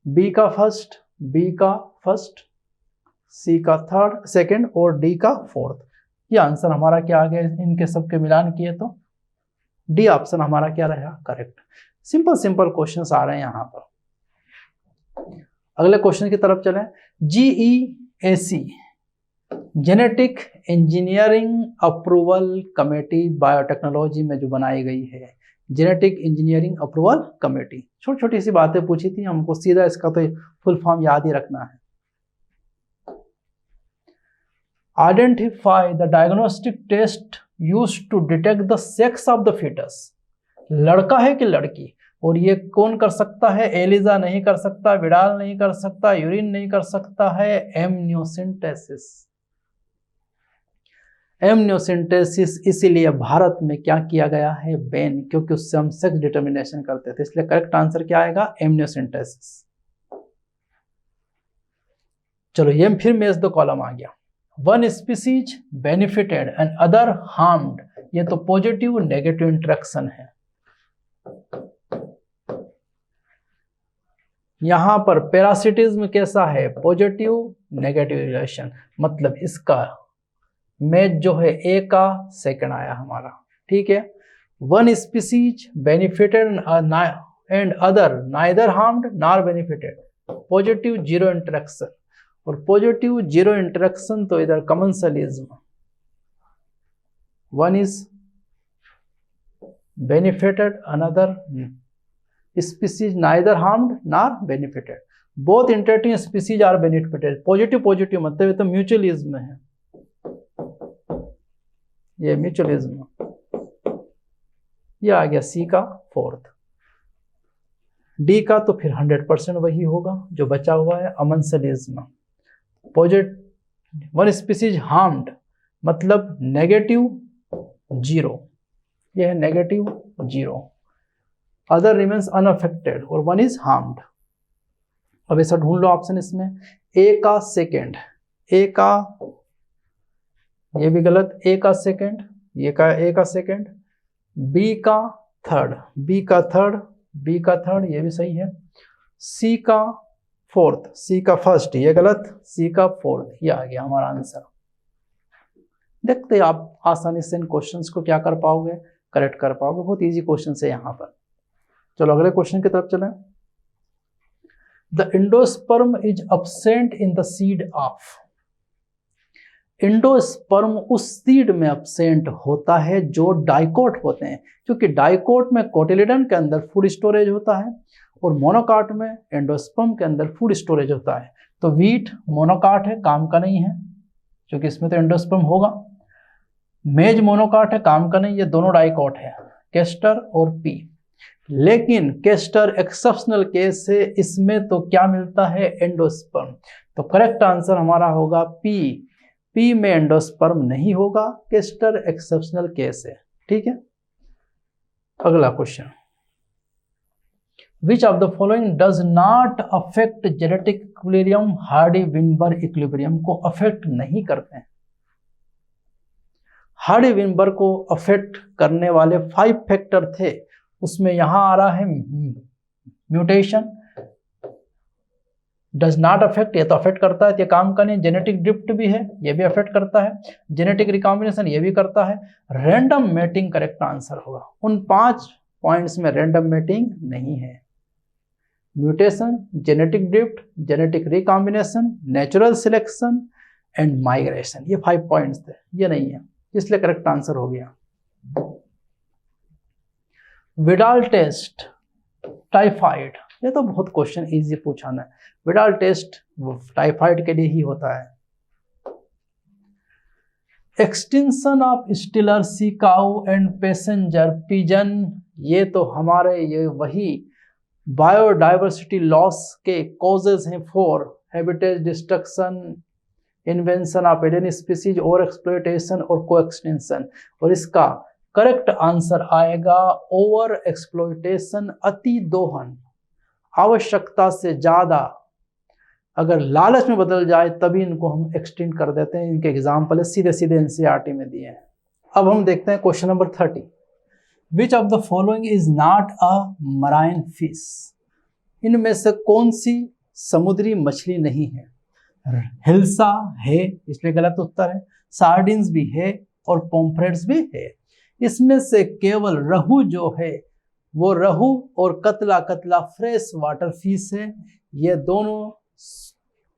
[SPEAKER 1] बी का फर्स्ट, बी का फर्स्ट, सी का थर्ड सेकंड और डी का फोर्थ। ये आंसर हमारा क्या आ गया, इनके सबके मिलान किए तो डी ऑप्शन हमारा क्या रहेगा, करेक्ट। सिंपल सिंपल क्वेश्चंस आ रहे हैं यहाँ पर। अगले क्वेश्चन की तरफ चलें। GEAC genetic engineering approval committee biotechnology में जो बनाई गई है, जेनेटिक इंजीनियरिंग अप्रूवल कमेटी। छोटी छोटी सी बातें पूछी थी, हमको सीधा इसका तो फुल फॉर्म याद ही रखना है। Identify the diagnostic test used to detect the sex of the foetus. लड़का है कि लड़की, और ये कौन कर सकता है, एलिजा नहीं कर सकता, विडाल नहीं कर सकता, यूरिन नहीं कर सकता है, एमनियोसेंटेसिस। एमनियोसेंटेसिस इसीलिए भारत में क्या किया गया है, बैन, क्योंकि उससे हम सेक्स डिटर्मिनेशन करते थे, इसलिए करेक्ट आंसर क्या आएगा, एमनियोसेंटेसिस। चलो ये फिर मेज द कॉलम आ गया। One species benefited and other harmed, ये तो पॉजिटिव नेगेटिव इंटरेक्शन है। यहां पर पैरासिटिज्म कैसा है, पॉजिटिव नेगेटिव रिलेशन, मतलब इसका मैच जो है ए का सेकंड आया हमारा, ठीक है। One species benefited and other neither harmed nor benefited, positive zero interaction, और पॉजिटिव जीरो इंटरेक्शन तो इधर commensalism, one is benefited another species neither harmed nor benefited, both interacting species are benefited, positive positive मतलब ये तो mutualism है, ये mutualism, ये आ गया सी का फोर्थ। डी का तो फिर 100% वही होगा जो बचा हुआ है, अमंसलिज्म, पॉजिटिव वन स्पीसीज हार्म्ड मतलब नेगेटिव जीरो, यह है negative zero, other remains unaffected और वन इज हार्म्ड। अब ऐसा ढूंढ लो ऑप्शन इसमें, ए का सेकेंड, ए का, ये भी गलत, ए का सेकेंड, ये का ए का सेकेंड, बी का थर्ड, बी का थर्ड, बी का थर्ड, ये भी सही है, सी का फोर्थ, सी का फर्स्ट, ये गलत, सी का फोर्थ, ये आ गया हमारा आंसर। देखते आप आसानी से इन क्वेश्चंस को क्या कर पाओगे, करेक्ट कर पाओगे, बहुत इजी क्वेश्चन है यहाँ पर। चलो अगले क्वेश्चन की तरफ चलें। The endosperm is absent in the seed of, endosperm उस सीड में अब्सेंट होता है जो डाइकोट होते हैं, क्योंकि डाइकोट में कोटिलिडन के अंदर फूड स्टोरेज होता है और मोनोकाट में एंडोस्पर्म के अंदर फूड स्टोरेज होता है। तो वीट मोनोकाट है, काम का नहीं है, क्योंकि इसमें तो एंडोस्पर्म होगा। मेज मोनोकाट है, काम का नहीं, ये दोनों डाइकोट है, केस्टर और पी। लेकिन केस्टर एक्सेप्शनल केस है, इसमें तो क्या मिलता है, एंडोस्पर्म। तो करेक्ट आंसर हमारा होगा पी, पी में एंडोस्पर्म नहीं होगा, केस्टर एक्सेप्शनल केस है, ठीक है। अगला question, which of the following does not affect genetic equilibrium, Hardy Weinberg equilibrium को अफेक्ट नहीं करते हैं। हार्डी विनबर्ग को अफेक्ट करने वाले 5 फैक्टर थे, उसमें यहां आ रहा है म्यूटेशन, डज नॉट अफेक्ट, ये तो अफेक्ट करता है, ये काम का नहीं। जेनेटिक ड्रिफ्ट भी है, ये भी अफेक्ट करता है। जेनेटिक रिकॉम्बिनेशन ये भी करता है। रैंडम मेटिंग करेक्ट आंसर होगा। उन 5 पॉइंट्स में रैंडम मेटिंग नहीं है। Mutation, genetic drift, genetic recombination, natural selection and migration, ये 5 पॉइंट्स थे, ये नहीं है, इसलिए करेक्ट आंसर हो गया। विडाल टेस्ट, टाइफाइड, ये तो बहुत क्वेश्चन इजी पूछाना है। विडाल टेस्ट टाइफाइड के लिए ही होता है। Extinction of Steller sea cow and passenger pigeon, ये तो हमारे ये वही बायोडाइवर्सिटी लॉस के कॉजेज हैं for habitat destruction, invention of alien species, over exploitation और कोएक्सटेंशन। और इसका करेक्ट आंसर आएगा ओवर एक्सप्लॉयटेशन, अति दोहन, आवश्यकता से ज्यादा अगर लालच में बदल जाए तभी इनको हम एक्सटेंड कर देते हैं। इनके एग्जाम्पल सीधे सीधे एनसीईआरटी में दिए हैं। अब हम देखते हैं question number 30, which of the following is not a marine fish, इनमें से कौन सी समुद्री मछली नहीं है। हिल्सा है, इसलिए गलत उत्तर है। सार्डिन्स भी है और पोम्फ्रेट्स भी है। इसमें से केवल रहू जो है वो रहू और कतला कतला फ्रेश वाटर फिश है। ये दोनों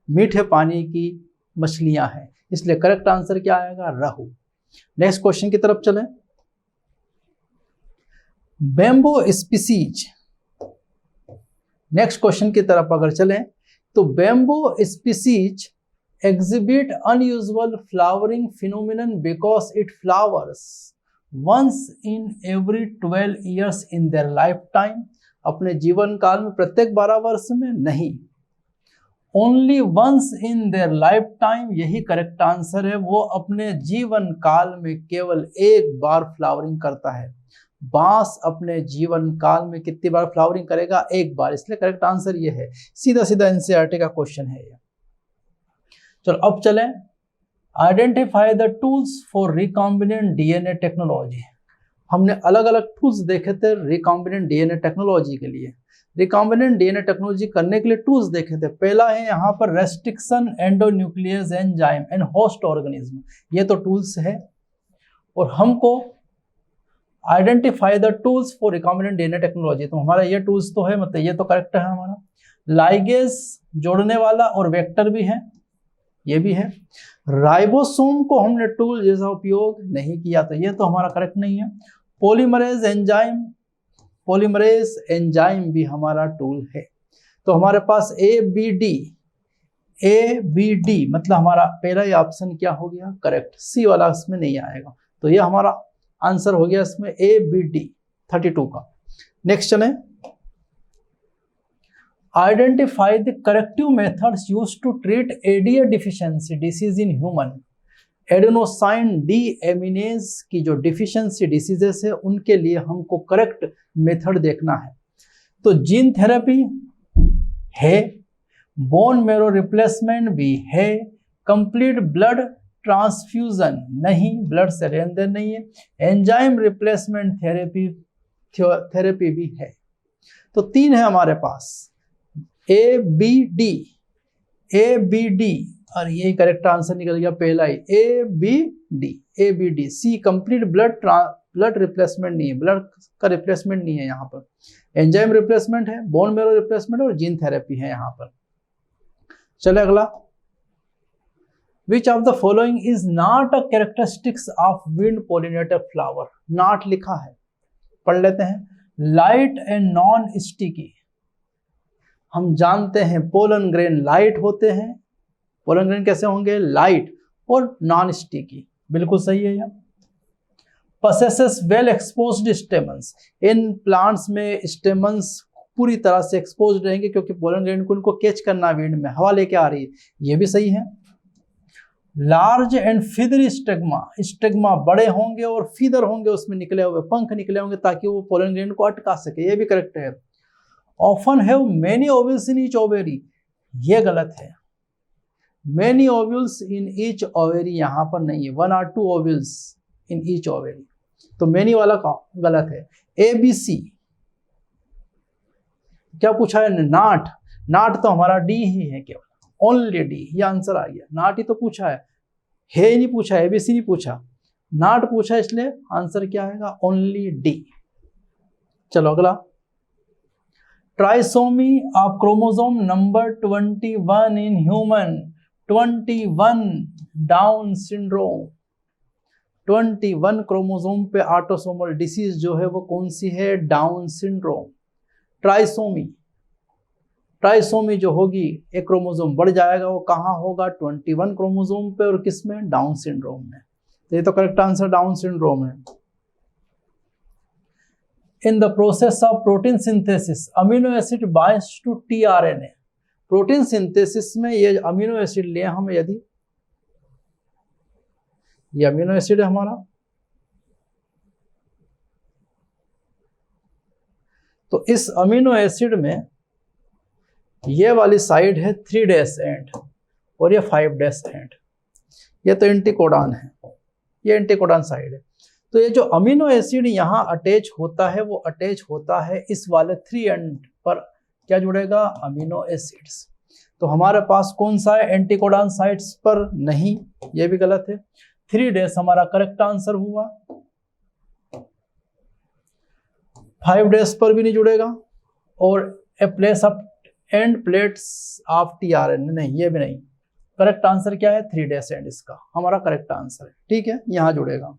[SPEAKER 1] मीठे पानी की मछलियां हैं, इसलिए करेक्ट आंसर क्या आएगा, रहू। नेक्स्ट क्वेश्चन की तरफ चलें। बैम्बो स्पीसीज, नेक्स्ट क्वेश्चन की तरफ अगर चलें तो bamboo species exhibit unusual flowering phenomenon because it flowers once in every 12 years in their lifetime, अपने जीवन काल में प्रत्येक 12 वर्ष में नहीं, only once in their lifetime, यही करेक्ट आंसर है। वो अपने जीवन काल में केवल एक बार फ्लावरिंग करता है। बांस अपने जीवन काल में कितनी बार फ्लावरिंग करेगा, एक बार, इसलिए करेक्ट आंसर ये है। सीधा सीधा एनसीईआरटी का क्वेश्चन है ये। चलो अब चलें identify the tools for recombinant DNA technology. हमने अलग अलग टूल्स देखे थे रिकॉम्बिनेंट डीएनए टेक्नोलॉजी के लिए। रिकॉम्बिनेंट डीएनए टेक्नोलॉजी करने के लिए टूल्स देखे थे। पहला है यहाँ पर restriction endonuclease enzyme and host organism, ये तो टूल्स है। और हमको identify the tools for recombinant DNA technology, तो हमारा ये टूल्स तो है, मतलब ये तो करेक्ट है हमारा। लाइगेज जोड़ने वाला और वेक्टर भी है, ये भी है। राइबोसोम को हमने टूल जैसा उपयोग नहीं किया, तो ये तो हमारा करेक्ट नहीं है। पॉलीमरेज एंजाइम भी हमारा टूल है। तो हमारे पास ए बी डी मतलब हमारा पहला ही ऑप्शन क्या हो गया, करेक्ट। सी वाला इसमें नहीं आएगा, तो ये हमारा आंसर हो गया इसमें ए बी डी 32 का। नेक्स्ट चलें, identify the corrective methods used to treat ADA deficiency disease in human. Adenosine deaminase की जो डिफिशियंसी डिसीजेस है उनके लिए हमको करेक्ट मेथड देखना है। तो जीन थेरेपी है, बोन मैरो रिप्लेसमेंट भी है, कंप्लीट ब्लड ट्रांसफ्यूजन नहीं, ब्लड से लेन देन नहीं है, एंजाइम रिप्लेसमेंट थेरेपी भी है। तो 3 है हमारे पास, ए बी डी, और यही करेक्ट आंसर निकल गया पहला ही, A B D. C complete blood replacement नहीं है, ब्लड का रिप्लेसमेंट नहीं है यहाँ पर। एंजाइम रिप्लेसमेंट है, बोन मैरो रिप्लेसमेंट और जीन थेरेपी है यहाँ पर। चले अगला, which of the following is not a characteristics of wind pollinated flower. Not लिखा है, पढ़ लेते हैं। लाइट एंड नॉन स्टिकी, हम जानते हैं पोलन ग्रेन लाइट होते हैं। पोलन ग्रेन कैसे होंगे, लाइट और नॉन स्टिकी, बिल्कुल सही है यह। possesses well exposed stamens, in plants में स्टेमन्स पूरी तरह से एक्सपोज रहेंगे क्योंकि पोलन ग्रेन को इनको कैच करना विंड में, हवा लेके आ रही है, ये भी सही है। लार्ज एंड फीदरी स्टेग्मा बड़े होंगे और फीदर होंगे, उसमें निकले हुए पंख निकले होंगे ताकि वो पोलन ग्रेन को अटका सके, ये भी करेक्ट है। Often have many ovules in each ovary, ये गलत है। Many ovules in each ovary यहाँ पर नहीं है, 1 or 2 ovules in each ovary, तो मेनी वाला गलत है। ए बी सी क्या पूछा है, नॉट तो हमारा डी ही है, केवल ओनली डी, ये आंसर आ गया। नॉट ही तो पूछा है नहीं पूछा, एबीसी नहीं पूछा, नॉट पूछा, इसलिए आंसर क्या आएगा, ओनली डी। चलो अगला, trisomy of chromosome number 21 in human, 21 down syndrome. 21 chromosome पे ऑटोसोमल डिसीज जो है वो कौन सी है, डाउन सिंड्रोम। ट्राइसोमी जो होगी, एक क्रोमोसोम बढ़ जाएगा, वो कहाँ होगा, 21 क्रोमोसोम पे, और किस में, डाउन सिंड्रोम में। तो ये तो करेक्ट आंसर डाउन सिंड्रोम है। In the process of protein synthesis amino acid binds to tRNA. Protein synthesis में ये अमीनो एसिड लिए हम, यदि ये अमीनो एसिड है हमारा, तो इस अमीनो एसिड में ये वाली साइड है 3' एंड और ये 5' एंड, ये तो एंटीकोडॉन है, ये एंटीकोडॉन साइड है। तो ये जो अमीनो एसिड यहाँ अटैच होता है वो अटैच होता है इस वाले 3 एंड पर, क्या जुड़ेगा, अमीनो एसिड्स। तो हमारे पास कौन सा है, एंटीकोडॉन साइड्स पर नहीं, ये भी गलत है। 3' हमारा करेक्ट आंसर हुआ। 5' पर भी नहीं जुड़ेगा, और a place of and plates of tRNA नहीं, ये भी नहीं। करेक्ट आंसर क्या है, 3' एंड, इसका हमारा करेक्ट आंसर है, ठीक है, यहां जुड़ेगा।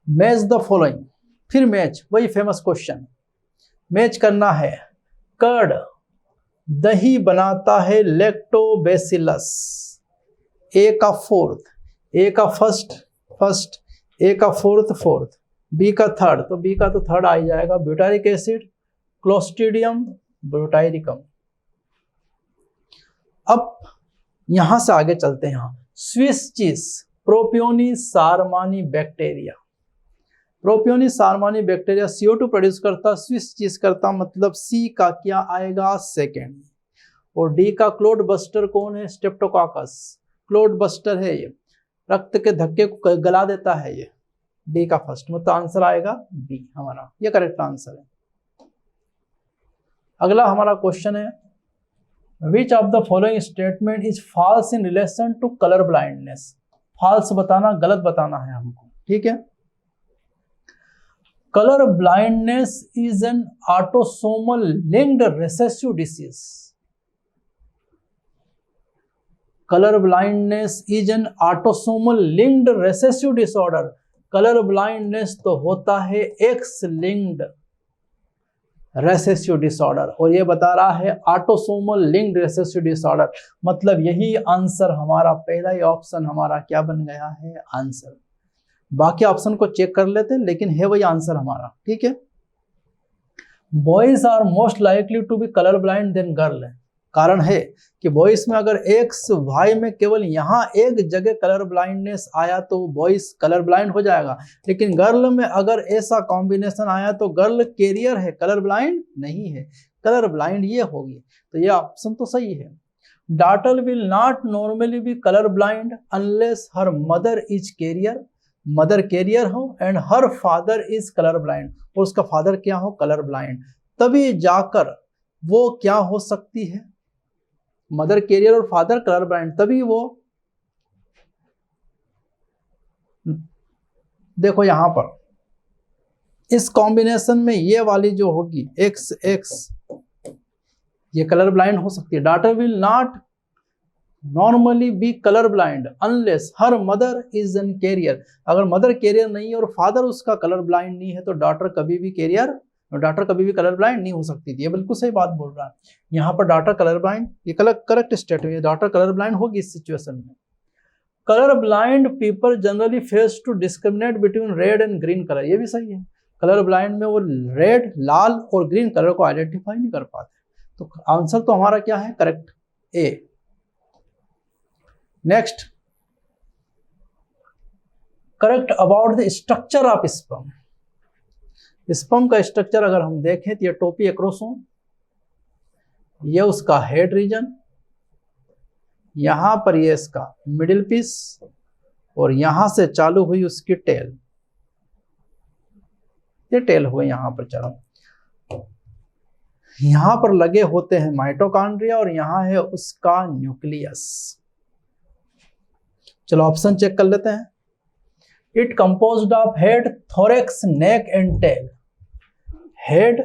[SPEAKER 1] मैच द फॉलोइंग, फिर मैच, वही फेमस क्वेश्चन, मैच करना है। कर्ड दही बनाता है लैक्टोबैसिलस, ए का फोर्थ, ए का फर्स्ट, ए का फोर्थ, बी का थर्ड, तो बी का तो थर्ड आ ही जाएगा, ब्यूटारिक एसिड, क्लोस्ट्रीडियम ब्यूटाइरिकम। अब यहां से आगे चलते हैं, Swiss cheese, propioni shermanii bacteria. Propioni shermanii bacteria CO2 produce करता, स्विस चीज करता, मतलब सी का क्या आएगा, सेकेंड। और डी का क्लोड बस्टर कौन है, स्ट्रेप्टोकॉकस। क्लोट बस्टर है ये, रक्त के धक्के को गला देता है ये। डी का फर्स्ट मतलब आंसर आएगा बी हमारा, ये करेक्ट आंसर है। अगला हमारा क्वेश्चन है which of the following statement is false in relation to colour blindness. False बताना, गलत बताना है हमको, ठीक है। Colour blindness is an autosomal linked recessive disease. Colour blindness is an autosomal linked recessive disorder. Colour blindness तो होता है एक्स लिंक्ड रेसेसिव डिसऑर्डर, और ये बता रहा है ऑटोसोमल लिंक्ड रेसेसिव डिसऑर्डर, मतलब यही आंसर हमारा, पहला ही ऑप्शन हमारा क्या बन गया है आंसर। बाकी ऑप्शन को चेक कर लेते हैं, लेकिन है वही आंसर हमारा, ठीक है। Boys are most likely to be colour blind than girl. कारण है कि बॉयज में अगर एक्स वाई में केवल यहाँ एक जगह कलर ब्लाइंडनेस आया तो बॉयज कलर ब्लाइंड हो जाएगा, लेकिन गर्ल में अगर ऐसा कॉम्बिनेशन आया तो गर्ल कैरियर है, कलर ब्लाइंड नहीं है, कलर ब्लाइंड ये होगी, तो ये ऑप्शन तो सही है। Daughter will not normally be colour blind unless her mother is carrier, mother carrier हो and her father is colour blind, और उसका फादर क्या हो कलर ब्लाइंड, तभी जाकर वो क्या हो सकती है, मदर कैरियर और फादर कलर ब्लाइंड, तभी वो। देखो यहां पर इस कॉम्बिनेशन में ये वाली जो होगी एक्स एक्स, ये कलर ब्लाइंड हो सकती है। Daughter will not normally be colour blind unless her mother is an carrier. अगर मदर कैरियर नहीं है और फादर उसका कलर ब्लाइंड नहीं है तो डॉटर कभी भी कैरियर, डॉटर कभी भी कलर ब्लाइंड नहीं हो सकती थी। ये बिल्कुल सही बात बोल रहा है। यहाँ पर डॉटर कलर ब्लाइंड, ये करेक्ट स्टेटमेंट है, डॉटर कलर ब्लाइंड होगी इस सिचुएशन में। Colour blind people generally face to discriminate between red and green colour, ये भी सही है। कलर ब्लाइंड में वो रेड, लाल और ग्रीन कलर को आइडेंटिफाई नहीं कर पाते, तो आंसर तो हमारा क्या है correct A. Next, correct about the structure of sperm. Sperm का स्ट्रक्चर अगर हम देखें तो ये टोपी एक्रोसोम, ये उसका हेड रीजन, यहां पर ये इसका मिडिल पीस, और यहां से चालू हुई उसकी टेल, ये टेल हुई यहां पर चलो। यहां पर लगे होते हैं माइटोकॉन्ड्रिया और यहां है उसका न्यूक्लियस। चलो ऑप्शन चेक कर लेते हैं। It composed of head, thorax, neck and tail. Head,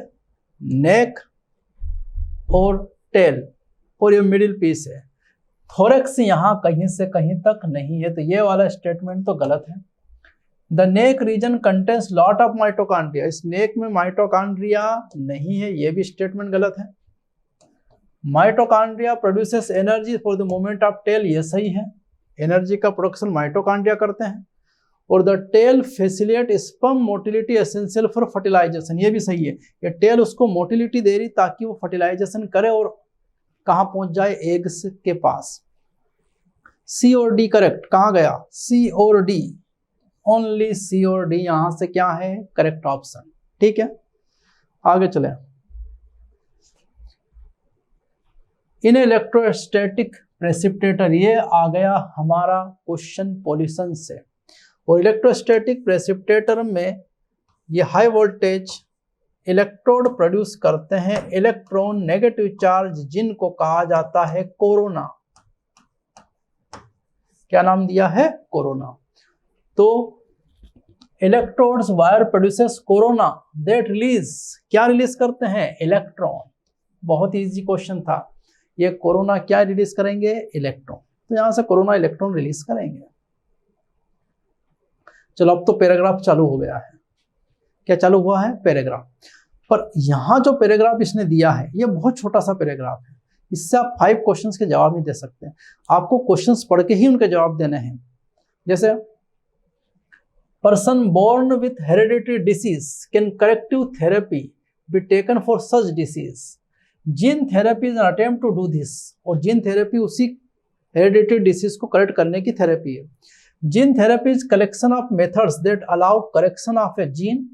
[SPEAKER 1] neck और टेल, और ये मिडिल पीस है। थोरेक्स यहां कहीं से कहीं तक नहीं है, तो ये वाला स्टेटमेंट तो गलत है। The neck region contains lot of mitochondria, इस नेक में माइटोकॉन्ड्रिया नहीं है, ये भी स्टेटमेंट गलत है। Mitochondria produces energy for the movement of tail, ये सही है, एनर्जी का प्रोडक्शन माइटोकॉन्ड्रिया करते हैं। और the tail facilitate sperm motility essential for fertilisation, ये भी सही है, ये टेल उसको मोटिलिटी दे रही ताकि वो फर्टिलाइजेशन करे और कहां पहुंच जाए एग्स के पास। सी और डी करेक्ट, कहां गया सी और डी, ओनली सी और डी यहां से क्या है करेक्ट ऑप्शन, ठीक है। आगे चले, इन इलेक्ट्रोस्टैटिक प्रेसिपिटेटर, ये आ गया हमारा क्वेश्चन पॉल्यूशन से। और इलेक्ट्रोस्टैटिक प्रेसिपिटेटर में ये हाई वोल्टेज इलेक्ट्रोड प्रोड्यूस करते हैं, इलेक्ट्रॉन नेगेटिव चार्ज, जिनको कहा जाता है कोरोना। क्या नाम दिया है कोरोना। तो electrodes wire produces corona that release, क्या रिलीज करते हैं इलेक्ट्रॉन। बहुत इजी क्वेश्चन था ये, कोरोना क्या रिलीज करेंगे इलेक्ट्रॉन, तो यहां से कोरोना इलेक्ट्रॉन रिलीज करेंगे। चलो अब तो पैराग्राफ चालू हो गया है, क्या चालू हुआ है पैराग्राफ। पर यहां जो पैराग्राफ इसने दिया है ये बहुत छोटा सा पैराग्राफ है, इससे आप 5 क्वेश्चंस के जवाब नहीं दे सकते, आपको क्वेश्चंस पढ़ के ही उनके जवाब देने हैं। जैसे person born with hereditary disease can corrective therapy be taken for such disease, gene therapy is an attempt to do this, और जीन थेरेपी उसी हेरिडिटरी डिसीज को करेक्ट करने की थेरेपी है। Gene therapy is collection of methods that allow correction of a gene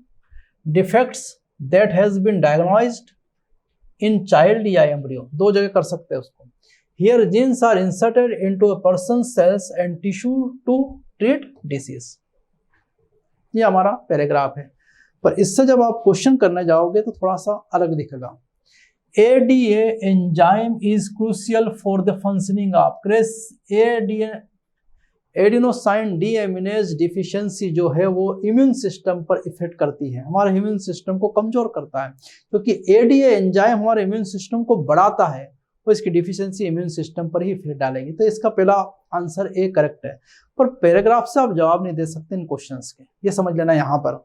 [SPEAKER 1] defects that has been diagnosed in child या embryo, 2 जगह कर सकते हैं उसको। Here genes are inserted into a person's cells and tissue to treat disease. ये हमारा paragraph है, पर इससे जब आप क्वेश्चन करने जाओगे तो थोड़ा सा अलग दिखेगा। ADA enzyme is crucial for the functioning of adenosine deaminase deficiency जो है वो इम्यून सिस्टम पर इफेक्ट करती है, हमारे इम्यून सिस्टम को कमजोर करता है, क्योंकि एडीए एंजाइम हमारे इम्यून सिस्टम को बढ़ाता है, तो इसकी डिफिशियंसी इम्यून सिस्टम पर ही इफेक्ट डालेगी। तो इसका पहला आंसर ए करेक्ट है, पर पैराग्राफ से आप जवाब नहीं दे सकते इन क्वेश्चंस के, ये समझ लेना। यहाँ पर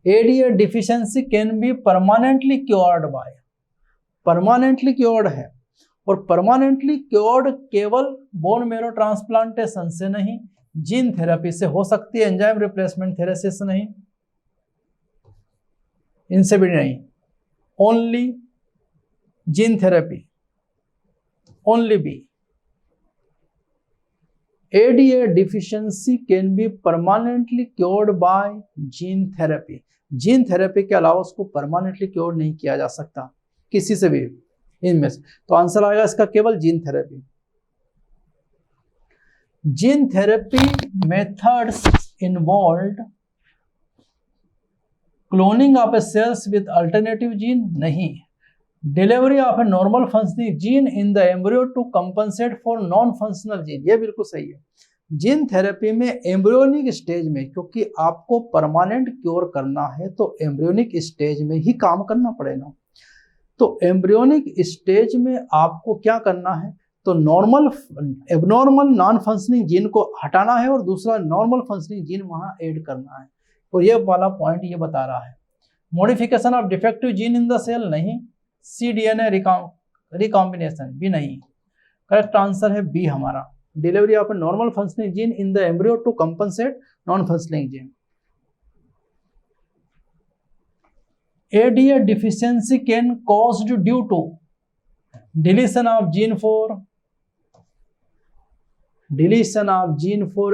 [SPEAKER 1] ADA deficiency can be permanently cured bye, permanently cured है, और परमानेंटली क्योर्ड केवल बोन मैरो ट्रांसप्लांटेशन से नहीं, जीन थेरेपी से हो सकती है, एंजाइम रिप्लेसमेंट थेरेपी से नहीं, इनसे भी नहीं, only gene therapy, only B. ADA deficiency can be permanently cured by gene therapy, gene therapy के अलावा उसको परमानेंटली क्योर नहीं किया जा सकता किसी से भी इनमें से, तो आंसर आएगा इसका केवल gene therapy. Gene therapy methods involved cloning of a cells with alternative gene, नहीं, delivery of a normal functioning gene in the embryo to compensate for non functional gene, ये बिल्कुल सही है। जीन थेरेपी में embryonic stage में, क्योंकि आपको permanent cure करना है तो एम्ब्रियोनिक स्टेज में ही काम करना पड़ेगा, तो एम्ब्रियोनिक स्टेज में आपको क्या करना है, तो normal abnormal non functioning gene को हटाना है और दूसरा नॉर्मल फंक्शनिंग जीन वहां ऐड करना है, और ये वाला पॉइंट ये बता रहा है। Modification of defective gene in the cell, नहीं, सी डीएनए रिकॉम्बिनेशन भी नहीं, करेक्ट आंसर है बी हमारा, delivery of a normal functioning gene in the embryo to compensate non functioning gene. ADA deficiency can caused due to deletion of gene for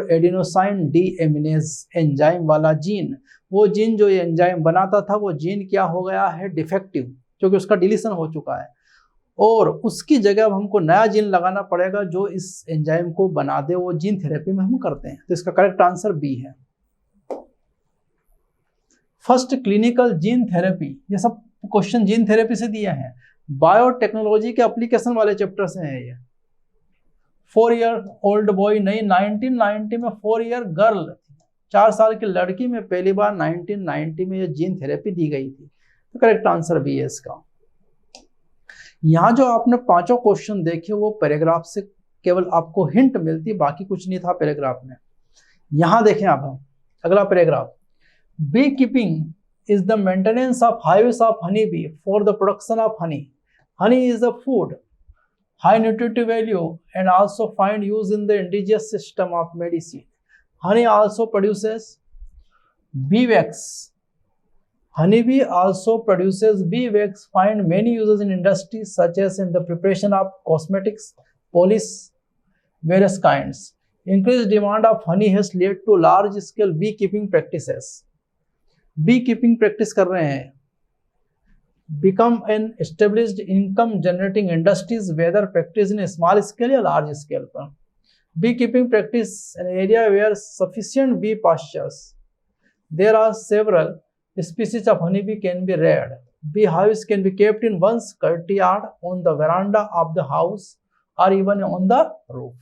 [SPEAKER 1] adenosine deaminase enzyme वाला gene, वो gene जो ये enzyme बनाता था वो gene क्या हो गया है, डिफेक्टिव, क्योंकि उसका डिलीशन हो चुका है, और उसकी जगह अब हमको नया जीन लगाना पड़ेगा जो इस एंजाइम को बना दे, वो जीन थेरेपी में हम करते हैं, तो इसका करेक्ट आंसर बी है। फर्स्ट क्लिनिकल जीन थेरेपी, ये सब क्वेश्चन जीन थेरेपी से दिए हैं, बायोटेक्नोलॉजी के एप्लीकेशन वाले चैप्टर से हैं ये। 4 ईयर ओल्ड बॉय, नहीं, 1990 में 4 ईयर गर्ल, 4 साल की लड़की में पहली बार 1990 में ये जीन थेरेपी दी गई थी, तो करेक्ट आंसर भी है इसका। यहाँ जो आपने पांचों क्वेश्चन देखे वो पैराग्राफ से केवल आपको हिंट मिलती, बाकी कुछ नहीं था पैराग्राफ में। यहाँ देखें आप, हम अगला paragraph, beekeeping is the maintenance of hives of honeybee for the production of honey. Honey is a food, high nutritive value and also find use in the indigenous system of medicine. Honey also produces bee wax. Honeybee also produces bee wax, find many uses in industries such as in the preparation of cosmetics, polish, various kinds. Increased demand of honey has led to large scale beekeeping practices. Bee keeping practice कर रहे हैं, become an established income generating industries whether practice in small scale या large scale पर। Bee keeping practice an area where sufficient bee pastures, there are several species of honey bee can be reared, bee house can be kept in one's courtyard, on the veranda of the house और even on the roof.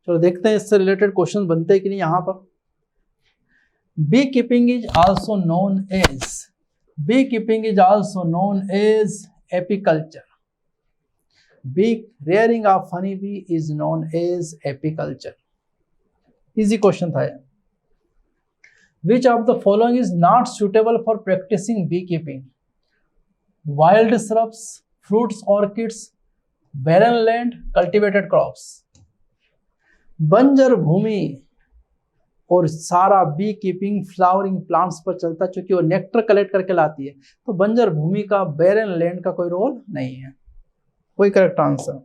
[SPEAKER 1] चलो देखते हैं इससे related question बनते हैं कि नहीं यहाँ पर। Beekeeping is also known as apiculture. Rearing of honeybee is known as apiculture. Easy question था ये। Which of the following is not suitable for practicing beekeeping? Wild shrubs, fruits, orchids, barren land, cultivated crops. बंजर भूमि और सारा B keeping flowering plants पर चलता है, चूंकि वो नेक्टर कलेक्ट करके लाती है, तो बंजर भूमि का, बैरन लैंड का कोई रोल नहीं है, कोई correct answer.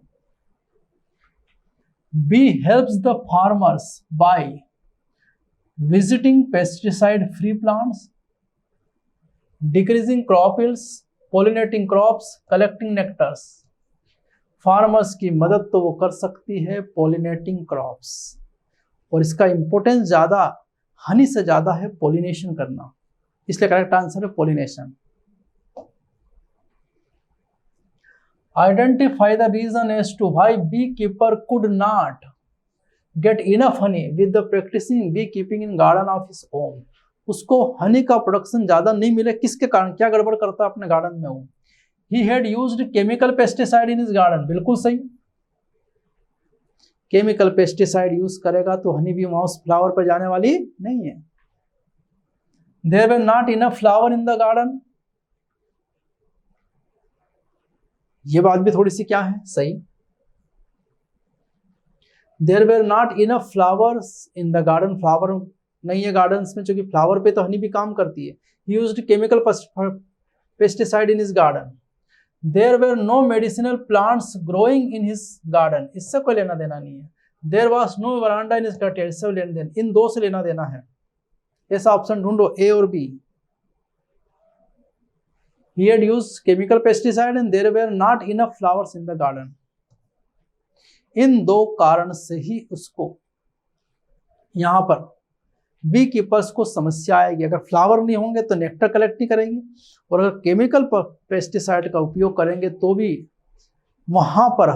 [SPEAKER 1] Bee helps the farmers by visiting pesticide free plants, decreasing crop yields, pollinating crops, collecting nectars. Farmers की मदद तो वो कर सकती है पॉलिनेटिंग क्रॉप्स, और इसका इंपॉर्टेंस ज्यादा हनी से ज्यादा है पॉलिनेशन करना, इसलिए करेक्ट आंसर है pollination. Identify the reason as to why bee keeper could not get enough honey with the practising bee keeping in garden of his home. उसको हनी का प्रोडक्शन ज्यादा नहीं मिले, किसके कारण, क्या गड़बड़ करता अपने गार्डन में वो। He had used chemical pesticide in his garden, बिल्कुल सही। केमिकल पेस्टिसाइड यूज करेगा तो हनी बी माउस फ्लावर पर जाने वाली नहीं है। There were not enough flower in the garden, ये बात भी थोड़ी सी क्या है, सही। There were not enough flowers in the garden, flower नहीं है गार्डन्स में, क्योंकि फ्लावर पे तो हनी भी काम करती है। He used chemical pesticide in his garden. There were no medicinal plants growing in his garden, इससे कोई लेना देना नहीं है। There was no veranda in his garden, इससे लेना देना, इन दो से लेना देना है। ऐसा ऑप्शन ढूंढो, ए और B. He had used chemical pesticide and there were not enough flowers in the garden. इन दो कारण से ही उसको यहां पर बी कीपर्स को समस्या आएगी। अगर फ्लावर नहीं होंगे तो नेक्टर कलेक्ट नहीं करेंगे, और अगर केमिकल पेस्टिसाइड का उपयोग करेंगे तो भी वहां पर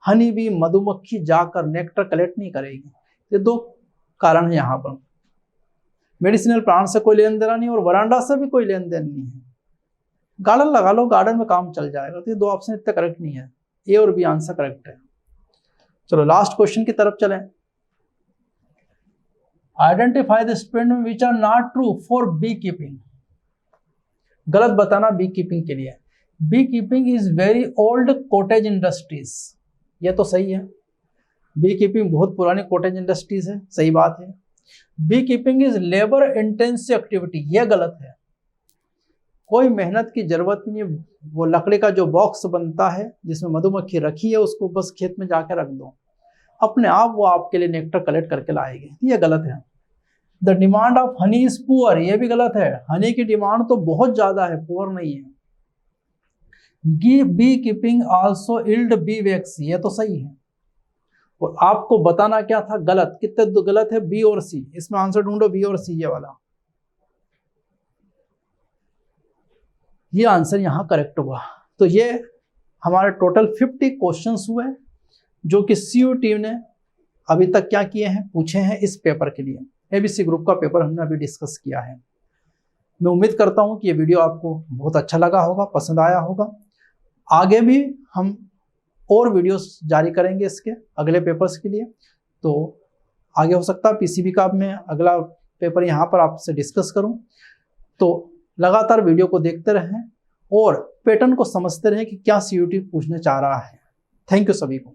[SPEAKER 1] हनी बी मधुमक्खी जाकर नेक्टर कलेक्ट नहीं करेगी। ये दो कारण है यहाँ पर। मेडिसिनल प्लांट से कोई लेन देना नहीं और वरांडा से भी कोई लेन देन नहीं है। गार्डन लगा लो, गार्डन में काम चल जाएगा। तो ये दो ऑप्शन इतने करेक्ट नहीं है, ए और बी आंसर करेक्ट है। चलो लास्ट क्वेश्चन की तरफ चलें। Identify the statement which are not true for bee keeping. गलत बताना बी कीपिंग के लिए। Bee keeping is very old cottage industries, ये तो सही है। बी कीपिंग बहुत पुरानी कॉटेज इंडस्ट्रीज है, सही बात है। Bee keeping is labour intensive activity, यह गलत है। कोई मेहनत की जरूरत नहीं है। वो लकड़ी का जो बॉक्स बनता है जिसमें मधुमक्खी रखी है, उसको बस खेत में जाके रख दो, अपने आप वो आपके लिए नेक्टर कलेक्ट करके लाएगी, ये गलत है। The demand of honey is poor, ये भी गलत है। हनी की डिमांड तो बहुत ज्यादा है, पुअर नहीं है। Bee keeping also yield bee wax, ये तो सही है। और आपको बताना क्या था, गलत। कितने तो गलत है, बी और सी। इसमें आंसर ढूंढो, बी और सी, ये वाला। ये आंसर यहां करेक्ट हुआ। तो ये हमारे टोटल 50 क्वेश्चंस हुए जो कि सीयू टीम ने अभी तक क्या किए हैं, पूछे हैं इस पेपर के लिए। एबीसी ग्रुप का पेपर हमने अभी डिस्कस किया है। मैं उम्मीद करता हूं कि ये वीडियो आपको बहुत अच्छा लगा होगा, पसंद आया होगा। आगे भी हम और वीडियोस जारी करेंगे इसके अगले पेपर्स के लिए। तो आगे हो सकता है पीसीबी का मैं अगला पेपर यहाँ पर आपसे डिस्कस करूँ। तो लगातार वीडियो को देखते रहें और पैटर्न को समझते रहें कि क्या सीयूटी पूछने चाह रहा है। थैंक यू सभी को।